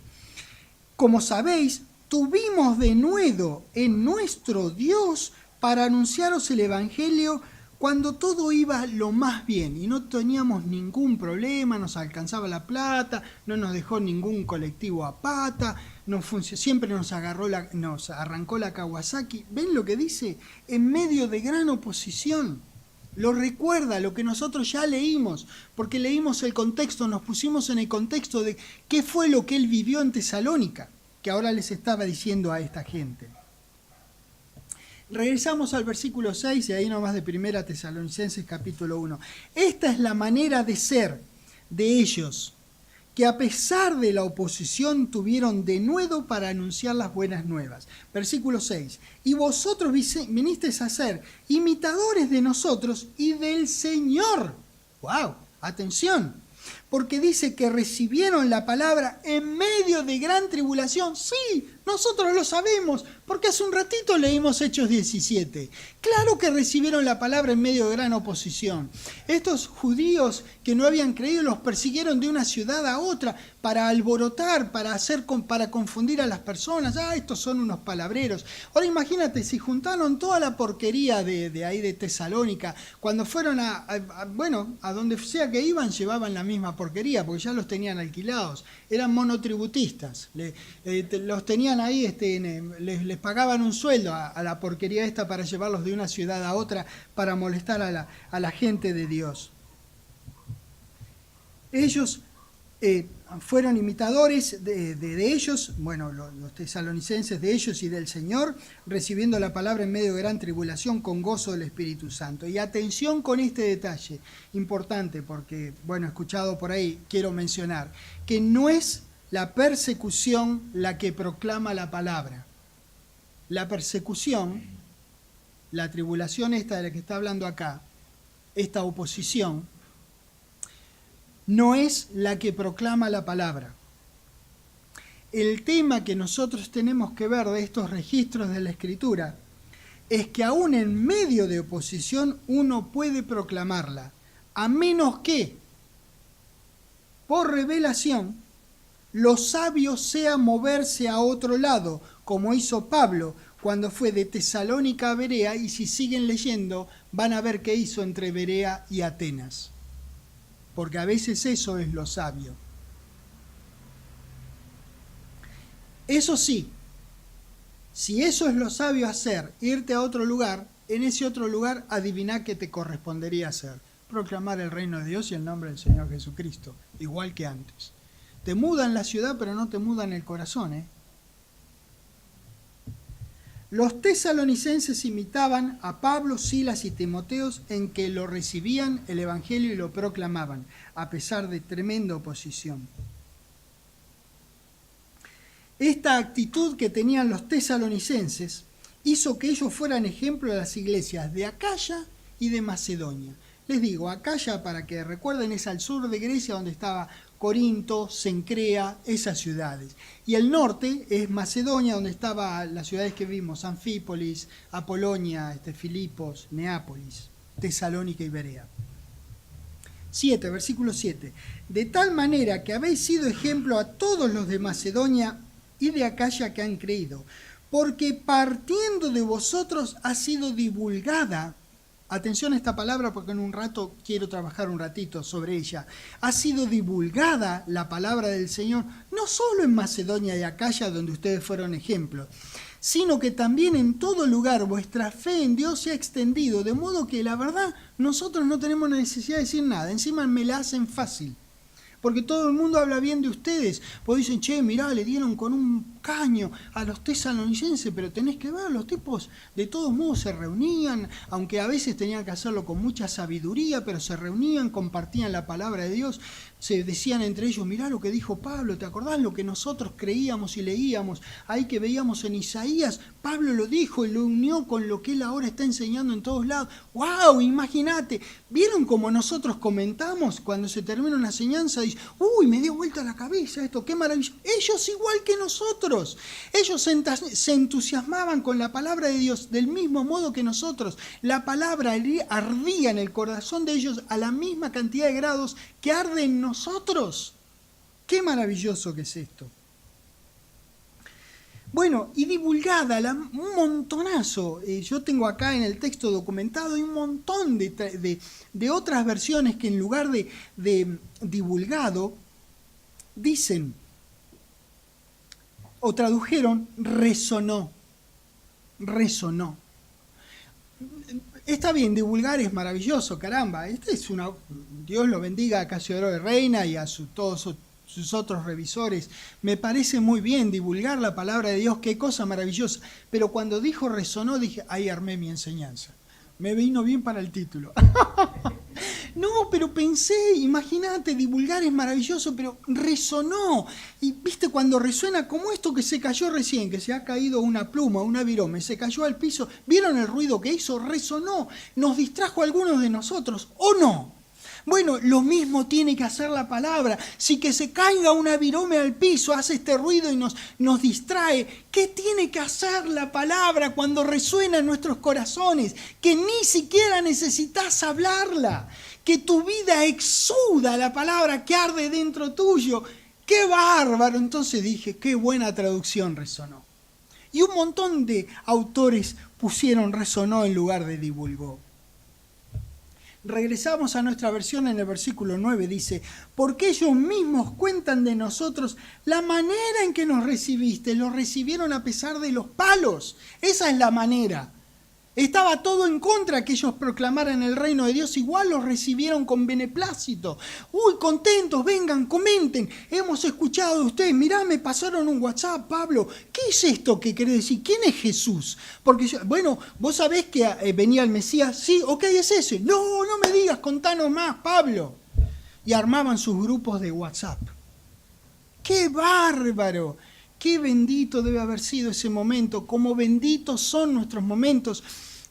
Speaker 1: Como sabéis, tuvimos denuedo en nuestro Dios para anunciaros el Evangelio cuando todo iba lo más bien y no teníamos ningún problema, nos alcanzaba la plata, no nos dejó ningún colectivo a pata, siempre nos arrancó la Kawasaki. ¿Ven lo que dice? En medio de gran oposición. Lo recuerda, lo que nosotros ya leímos, porque leímos el contexto, nos pusimos en el contexto de qué fue lo que él vivió en Tesalónica. que ahora les estaba diciendo a esta gente. Regresamos al versículo 6 y ahí nomás de 1 Tesalonicenses capítulo 1. Esta es la manera de ser de ellos, que a pesar de la oposición tuvieron denuedo para anunciar las buenas nuevas. Versículo 6. Y vosotros vinisteis a ser imitadores de nosotros y del Señor. ¡Wow! Atención. Porque dice que recibieron la palabra en medio de gran tribulación. Sí, nosotros lo sabemos, porque hace un ratito leímos Hechos 17. Claro que recibieron la palabra en medio de gran oposición. Estos judíos que no habían creído los persiguieron de una ciudad a otra para alborotar, para confundir a las personas. Estos son unos palabreros. Ahora imagínate, si juntaron toda la porquería de ahí de Tesalónica, cuando fueron a donde sea que iban, llevaban la misma porquería, porque ya los tenían alquilados. Eran monotributistas. Los tenían ahí, les pagaban un sueldo a la porquería esta para llevarlos de una ciudad a otra para molestar a la gente de Dios. Ellos fueron imitadores de ellos, los tesalonicenses de ellos y del Señor, recibiendo la palabra en medio de gran tribulación con gozo del Espíritu Santo. Y atención con este detalle, importante porque, escuchado por ahí, quiero mencionar, que no es la persecución la que proclama la palabra. La persecución, la tribulación esta de la que está hablando acá, esta oposición, no es la que proclama la palabra. El tema que nosotros tenemos que ver de estos registros de la Escritura es que aún en medio de oposición uno puede proclamarla, a menos que, por revelación, lo sabio sea moverse a otro lado, como hizo Pablo cuando fue de Tesalónica a Berea, y si siguen leyendo van a ver qué hizo entre Berea y Atenas. Porque a veces eso es lo sabio. Eso sí, si eso es lo sabio hacer, irte a otro lugar, en ese otro lugar adiviná qué te correspondería hacer. Proclamar el reino de Dios y el nombre del Señor Jesucristo, igual que antes. Te mudan la ciudad, pero no te mudan el corazón, Los tesalonicenses imitaban a Pablo, Silas y Timoteos en que lo recibían el Evangelio y lo proclamaban, a pesar de tremenda oposición. Esta actitud que tenían los tesalonicenses hizo que ellos fueran ejemplo de las iglesias de Acaya y de Macedonia. Les digo, Acaya, para que recuerden, es al sur de Grecia, donde estaba Corinto, Cencrea, esas ciudades. Y el norte es Macedonia, donde estaban las ciudades que vimos, Anfípolis, Apolonia, Filipos, Neápolis, Tesalónica y Berea. 7, versículo 7. De tal manera que habéis sido ejemplo a todos los de Macedonia y de Acaya que han creído, porque partiendo de vosotros ha sido divulgada. Atención a esta palabra porque en un rato quiero trabajar un ratito sobre ella. Ha sido divulgada la palabra del Señor, no solo en Macedonia y Acaya, donde ustedes fueron ejemplos, sino que también en todo lugar vuestra fe en Dios se ha extendido, de modo que la verdad nosotros no tenemos necesidad de decir nada, encima me la hacen fácil. Porque todo el mundo habla bien de ustedes, porque dicen, che, mirá, le dieron con un caño a los tesalonicenses, pero tenés que ver, los tipos de todos modos se reunían, aunque a veces tenían que hacerlo con mucha sabiduría, pero se reunían, compartían la palabra de Dios, se decían entre ellos, mirá lo que dijo Pablo, ¿te acordás lo que nosotros creíamos y leíamos? Ahí que veíamos en Isaías, Pablo lo dijo y lo unió con lo que él ahora está enseñando en todos lados. ¡Wow! Imagínate, ¿vieron cómo nosotros comentamos cuando se termina una enseñanza? Dice, uy, me dio vuelta la cabeza esto, qué maravilloso. Ellos igual que nosotros, ellos se entusiasmaban con la palabra de Dios del mismo modo que nosotros. La palabra ardía en el corazón de ellos a la misma cantidad de grados que arde en nosotros. Qué maravilloso que es esto. Bueno, y divulgada, un montonazo. Yo tengo acá en el texto documentado un montón de otras versiones que en lugar de divulgado, dicen, o tradujeron, resonó. Resonó. Está bien, divulgar es maravilloso, caramba. Dios lo bendiga a Casiodoro de Reina y a todos sus otros revisores. Me parece muy bien divulgar la palabra de Dios, qué cosa maravillosa. Pero cuando dijo resonó, dije, ahí armé mi enseñanza. Me vino bien para el título. No, pero pensé, imagínate, divulgar es maravilloso, pero resonó. Y viste, cuando resuena como esto que se cayó recién, que se ha caído una pluma, una virome, se cayó al piso, ¿vieron el ruido que hizo? Resonó, nos distrajo a algunos de nosotros, ¿o no? Bueno, lo mismo tiene que hacer la palabra. Si que se caiga una virome al piso hace este ruido y nos distrae, ¿qué tiene que hacer la palabra cuando resuena en nuestros corazones? Que ni siquiera necesitas hablarla, que tu vida exuda la palabra que arde dentro tuyo. ¡Qué bárbaro! Entonces dije, qué buena traducción resonó. Y un montón de autores pusieron resonó en lugar de divulgó. Regresamos a nuestra versión en el versículo 9, dice, porque ellos mismos cuentan de nosotros la manera en que nos recibiste, los recibieron a pesar de los palos. Esa es la manera. Estaba todo en contra que ellos proclamaran el reino de Dios, igual los recibieron con beneplácito. Uy, contentos, vengan, comenten. Hemos escuchado de ustedes, mirá, me pasaron un WhatsApp, Pablo. ¿Qué es esto que querés decir? ¿Quién es Jesús? Porque, bueno, vos sabés que venía el Mesías. Sí, ok, es ese. No, no me digas, contanos más, Pablo. Y armaban sus grupos de WhatsApp. ¡Qué bárbaro! Qué bendito debe haber sido ese momento, como benditos son nuestros momentos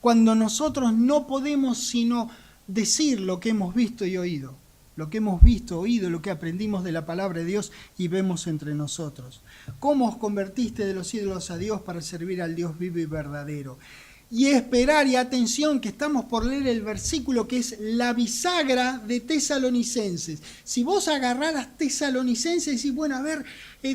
Speaker 1: cuando nosotros no podemos sino decir lo que hemos visto y oído, lo que hemos visto, oído, lo que aprendimos de la palabra de Dios y vemos entre nosotros. ¿Cómo os convertiste de los ídolos a Dios para servir al Dios vivo y verdadero? Y esperar, y atención, que estamos por leer el versículo que es la bisagra de Tesalonicenses. Si vos agarraras Tesalonicenses y decís, bueno, a ver,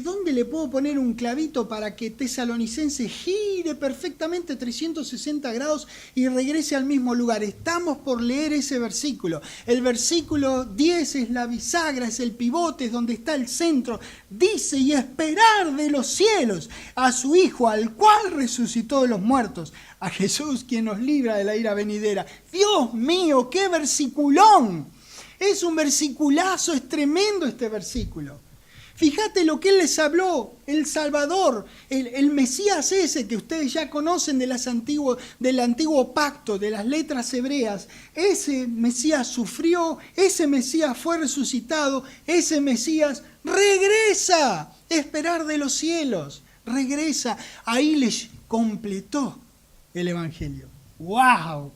Speaker 1: ¿dónde le puedo poner un clavito para que Tesalonicenses gire perfectamente 360 grados y regrese al mismo lugar? Estamos por leer ese versículo. El versículo 10 es la bisagra, es el pivote, es donde está el centro. Dice, y esperar de los cielos a su Hijo, al cual resucitó de los muertos, a Jesús, quien nos libra de la ira venidera. Dios mío, qué versiculón. Es un versiculazo, es tremendo este versículo. Fíjate lo que Él les habló, el Salvador, el Mesías ese que ustedes ya conocen del antiguo pacto, de las letras hebreas. Ese Mesías sufrió, ese Mesías fue resucitado, ese Mesías regresa, esperar de los cielos, regresa. Ahí les completó el Evangelio. ¡Wow!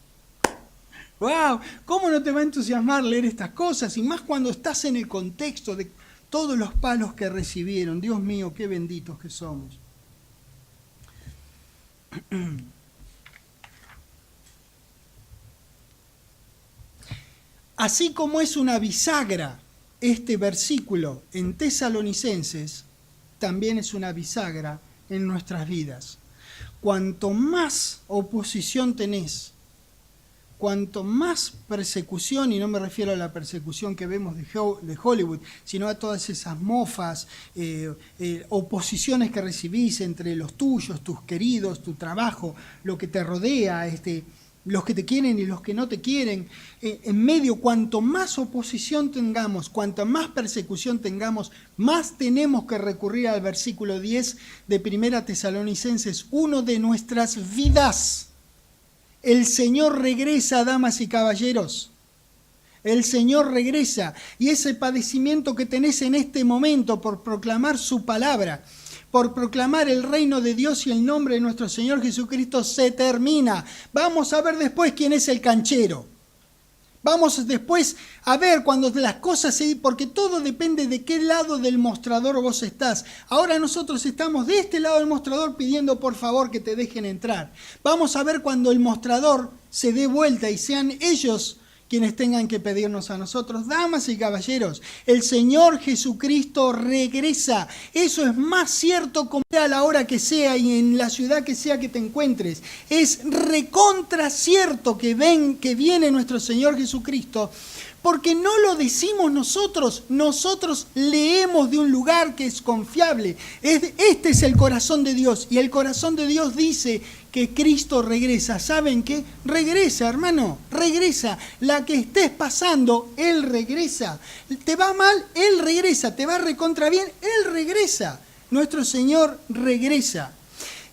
Speaker 1: ¡Wow! ¿Cómo no te va a entusiasmar leer estas cosas? Y más cuando estás en el contexto de todos los palos que recibieron. Dios mío, qué benditos que somos. Así como es una bisagra este versículo en Tesalonicenses, también es una bisagra en nuestras vidas. Cuanto más oposición tenés, cuanto más persecución, y no me refiero a la persecución que vemos de Hollywood, sino a todas esas mofas, oposiciones que recibís entre los tuyos, tus queridos, tu trabajo, lo que te rodea, los que te quieren y los que no te quieren, en medio, cuanto más oposición tengamos, cuanto más persecución tengamos, más tenemos que recurrir al versículo 10 de 1 Tesalonicenses 1 de nuestras vidas. El Señor regresa, damas y caballeros. El Señor regresa. Y ese padecimiento que tenés en este momento por proclamar su palabra, por proclamar el reino de Dios y el nombre de nuestro Señor Jesucristo, se termina. Vamos a ver después quién es el canchero. Vamos después a ver cuando las cosas se... Porque todo depende de qué lado del mostrador vos estás. Ahora nosotros estamos de este lado del mostrador pidiendo por favor que te dejen entrar. Vamos a ver cuando el mostrador se dé vuelta y sean ellos quienes tengan que pedirnos a nosotros. Damas y caballeros, el Señor Jesucristo regresa. Eso es más cierto como sea a la hora que sea y en la ciudad que sea que te encuentres. Es recontra cierto que viene nuestro Señor Jesucristo, Porque no lo decimos nosotros leemos de un lugar que es confiable. Este es el corazón de Dios, y el corazón de Dios dice que Cristo regresa. ¿Saben qué? Regresa, hermano, regresa. La que estés pasando, Él regresa. ¿Te va mal? Él regresa. ¿Te va recontra bien? Él regresa. Nuestro Señor regresa.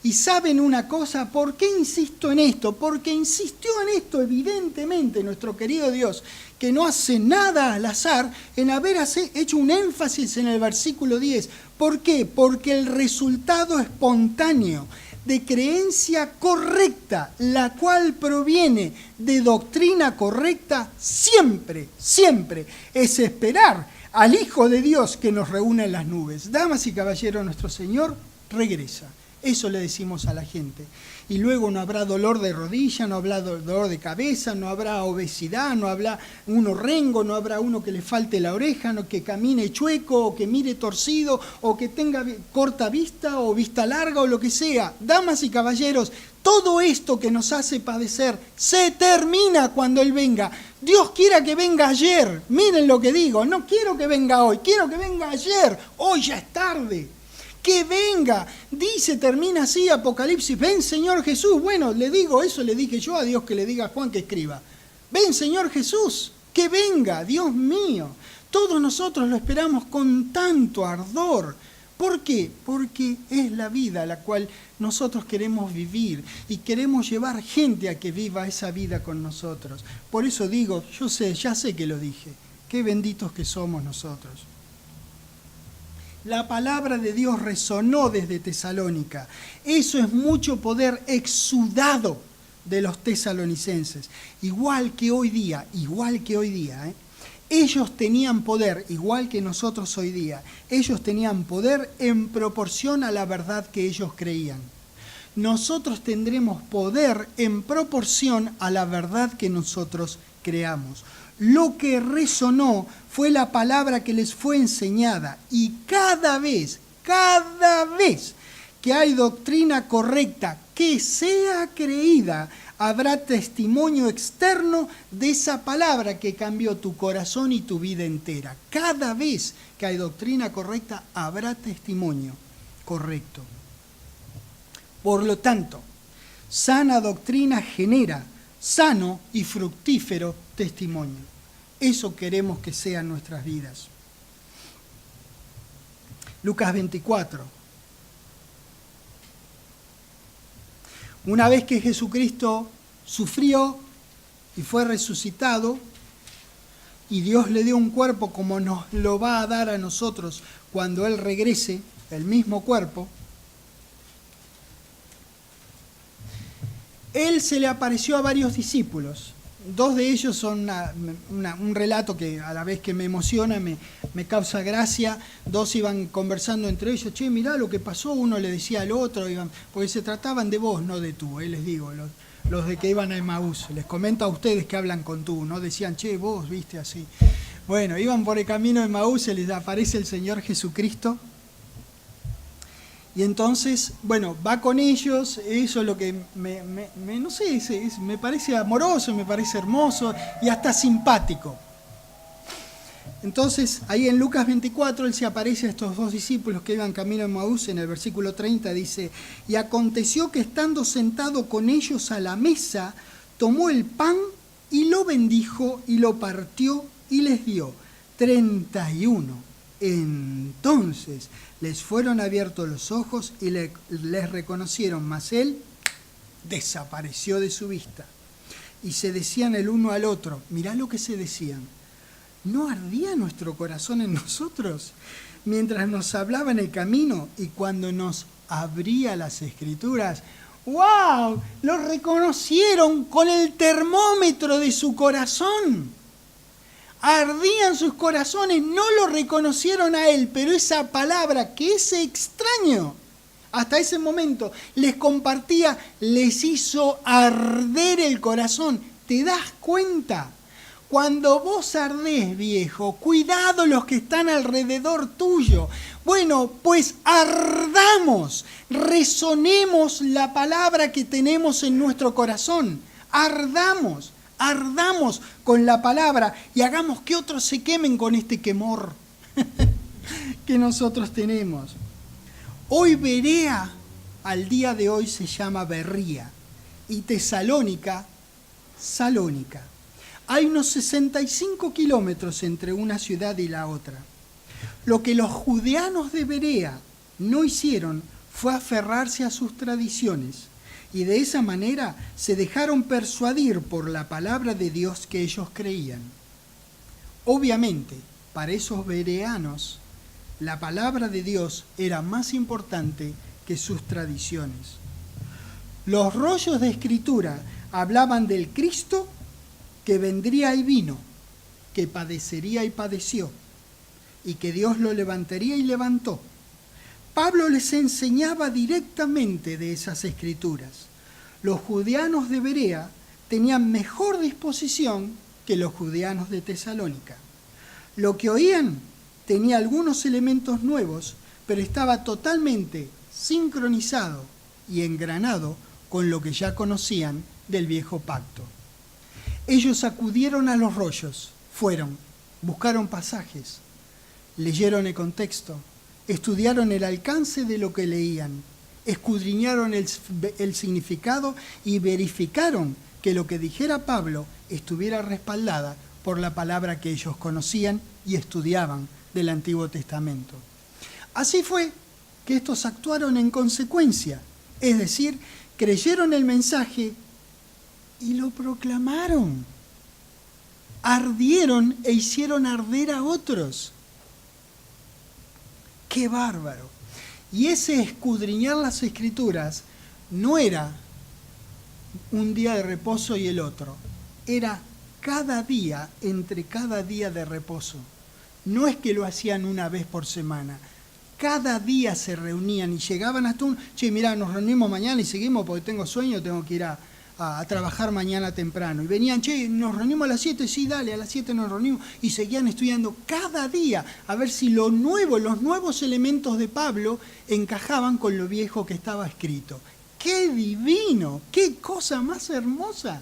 Speaker 1: Y ¿saben una cosa? ¿Por qué insisto en esto? Porque insistió en esto evidentemente nuestro querido Dios, que no hace nada al azar, en haber hecho un énfasis en el versículo 10. ¿Por qué? Porque el resultado espontáneo de creencia correcta, la cual proviene de doctrina correcta, siempre es esperar al Hijo de Dios que nos reúne en las nubes. Damas y caballeros, nuestro Señor regresa. Eso le decimos a la gente. Y luego no habrá dolor de rodilla, no habrá dolor de cabeza, no habrá obesidad, no habrá uno rengo, no habrá uno que le falte la oreja, no que camine chueco, o que mire torcido, o que tenga corta vista o vista larga o lo que sea. Damas y caballeros, todo esto que nos hace padecer se termina cuando Él venga. Dios quiera que venga ayer. Miren lo que digo, no quiero que venga hoy, quiero que venga ayer. Hoy ya es tarde. Que venga, dice, termina así Apocalipsis, ven Señor Jesús. Bueno, le digo, eso le dije yo a Dios que le diga a Juan que escriba. Ven Señor Jesús, que venga, Dios mío. Todos nosotros lo esperamos con tanto ardor. ¿Por qué? Porque es la vida la cual nosotros queremos vivir y queremos llevar gente a que viva esa vida con nosotros. Por eso digo, ya sé que lo dije, qué benditos que somos nosotros. La palabra de Dios resonó desde Tesalónica. Eso es mucho poder exudado de los tesalonicenses. Igual que hoy día, ellos tenían poder, igual que nosotros hoy día. Ellos tenían poder en proporción a la verdad que ellos creían. Nosotros tendremos poder en proporción a la verdad que nosotros creamos. Lo que resonó fue la palabra que les fue enseñada, y cada vez que hay doctrina correcta que sea creída, habrá testimonio externo de esa palabra que cambió tu corazón y tu vida entera. Cada vez que hay doctrina correcta, habrá testimonio correcto. Por lo tanto, sana doctrina genera sano y fructífero testimonio. Eso queremos que sean nuestras vidas. Lucas 24. Una vez que Jesucristo sufrió y fue resucitado, y Dios le dio un cuerpo como nos lo va a dar a nosotros cuando Él regrese, el mismo cuerpo, Él se le apareció a varios discípulos. Dos de ellos son un relato que a la vez que me emociona, me causa gracia. Dos iban conversando entre ellos. Che, mirá lo que pasó. Uno le decía al otro, porque se trataban de vos, no de tú. Les digo, los de que iban a Emaús. Les comento a ustedes que hablan con tú. No decían, che, vos, viste, así. Bueno, iban por el camino de Emaús, se les aparece el Señor Jesucristo. Y entonces, bueno, va con ellos, eso es lo que no sé, me parece amoroso, me parece hermoso y hasta simpático. Entonces, ahí en Lucas 24, Él se aparece a estos dos discípulos que iban camino a Emaús. En el versículo 30 dice, y aconteció que estando sentado con ellos a la mesa, tomó el pan y lo bendijo y lo partió y les dio. 31. Entonces les fueron abiertos los ojos y les reconocieron, mas Él desapareció de su vista. Y se decían el uno al otro, mirá lo que se decían, ¿no ardía nuestro corazón en nosotros mientras nos hablaba en el camino y cuando nos abría las Escrituras? ¡Wow! Lo reconocieron con el termómetro de su corazón. Ardían sus corazones, no lo reconocieron a Él, pero esa palabra que ese extraño hasta ese momento les compartía, les hizo arder el corazón. ¿Te das cuenta? Cuando vos ardés, viejo, cuidado los que están alrededor tuyo. Bueno, pues ardamos, resonemos la palabra que tenemos en nuestro corazón. Ardamos ardamos con la palabra y hagamos que otros se quemen con este quemor que nosotros tenemos. Hoy Berea, al día de hoy se llama Berría, y Tesalónica, Salónica. Hay unos 65 kilómetros entre una ciudad y la otra. Lo que los judeanos de Berea no hicieron fue aferrarse a sus tradiciones, y de esa manera se dejaron persuadir por la palabra de Dios que ellos creían. Obviamente, para esos bereanos, la palabra de Dios era más importante que sus tradiciones. Los rollos de escritura hablaban del Cristo que vendría y vino, que padecería y padeció, y que Dios lo levantaría y levantó. Pablo les enseñaba directamente de esas escrituras. Los judeanos de Berea tenían mejor disposición que los judeanos de Tesalónica. Lo que oían tenía algunos elementos nuevos, pero estaba totalmente sincronizado y engranado con lo que ya conocían del viejo pacto. Ellos acudieron a los rollos, fueron, buscaron pasajes, leyeron el contexto, estudiaron el alcance de lo que leían, escudriñaron el significado y verificaron que lo que dijera Pablo estuviera respaldada por la palabra que ellos conocían y estudiaban del Antiguo Testamento. Así fue que estos actuaron en consecuencia, es decir, creyeron el mensaje y lo proclamaron. Ardieron e hicieron arder a otros. ¡Qué bárbaro! Y ese escudriñar las Escrituras no era un día de reposo y el otro. Era cada día, entre cada día de reposo. No es que lo hacían una vez por semana. Cada día se reunían y llegaban hasta che, mirá, nos reunimos mañana y seguimos porque tengo sueño, tengo que ir a trabajar mañana temprano. Y venían, che, nos reunimos a las 7, sí, dale, a las 7 nos reunimos. Y seguían estudiando cada día a ver si los nuevos elementos de Pablo encajaban con lo viejo que estaba escrito. ¡Qué divino! ¡Qué cosa más hermosa!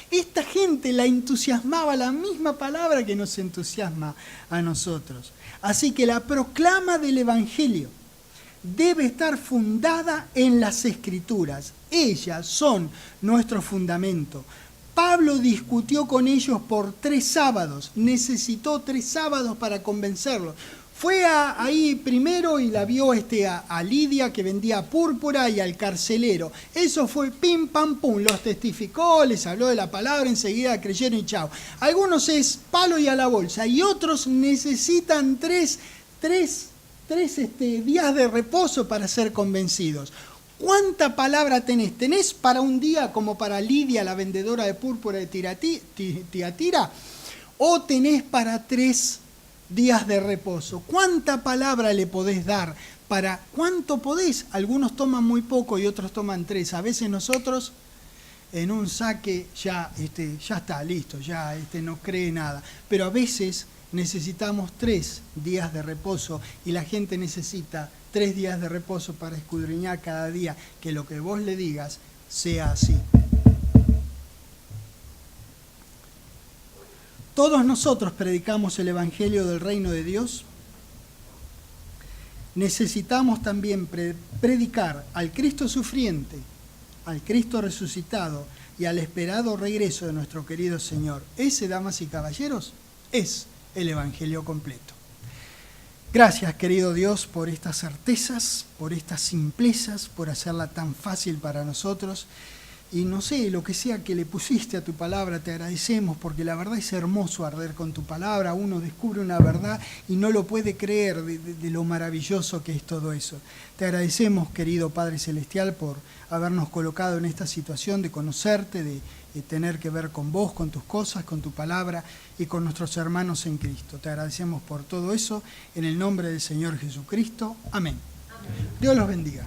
Speaker 1: Esta gente la entusiasmaba la misma palabra que nos entusiasma a nosotros. Así que la proclama del Evangelio debe estar fundada en las Escrituras. Ellas son nuestro fundamento. Pablo discutió con ellos por 3 sábados. Necesitó 3 sábados para convencerlos. Fue ahí primero y la vio a Lidia que vendía púrpura y al carcelero. Eso fue pim, pam, pum. Los testificó, les habló de la palabra, enseguida creyeron y chao. Algunos es palo y a la bolsa y otros necesitan tres días de reposo para ser convencidos. ¿Cuánta palabra tenés? ¿Tenés para un día como para Lidia, la vendedora de púrpura de Tiatira? ¿O tenés para 3 días de reposo? ¿Cuánta palabra le podés dar? ¿Cuánto podés? Algunos toman muy poco y otros toman 3. A veces nosotros en un saque ya está, listo, ya no cree nada. Pero a veces necesitamos 3 días de reposo y la gente necesita 3 días de reposo para escudriñar cada día que lo que vos le digas sea así. Todos nosotros predicamos el Evangelio del Reino de Dios. Necesitamos también predicar al Cristo sufriente, al Cristo resucitado y al esperado regreso de nuestro querido Señor. Ese, damas y caballeros, es el Evangelio completo. Gracias, querido Dios, por estas certezas, por estas simplezas, por hacerla tan fácil para nosotros. Y no sé, lo que sea que le pusiste a tu palabra, te agradecemos porque la verdad es hermoso arder con tu palabra. Uno descubre una verdad y no lo puede creer de lo maravilloso que es todo eso. Te agradecemos, querido Padre Celestial, por habernos colocado en esta situación de conocerte, de tener que ver con vos, con tus cosas, con tu palabra y con nuestros hermanos en Cristo. Te agradecemos por todo eso, en el nombre del Señor Jesucristo. Amén. Dios los bendiga.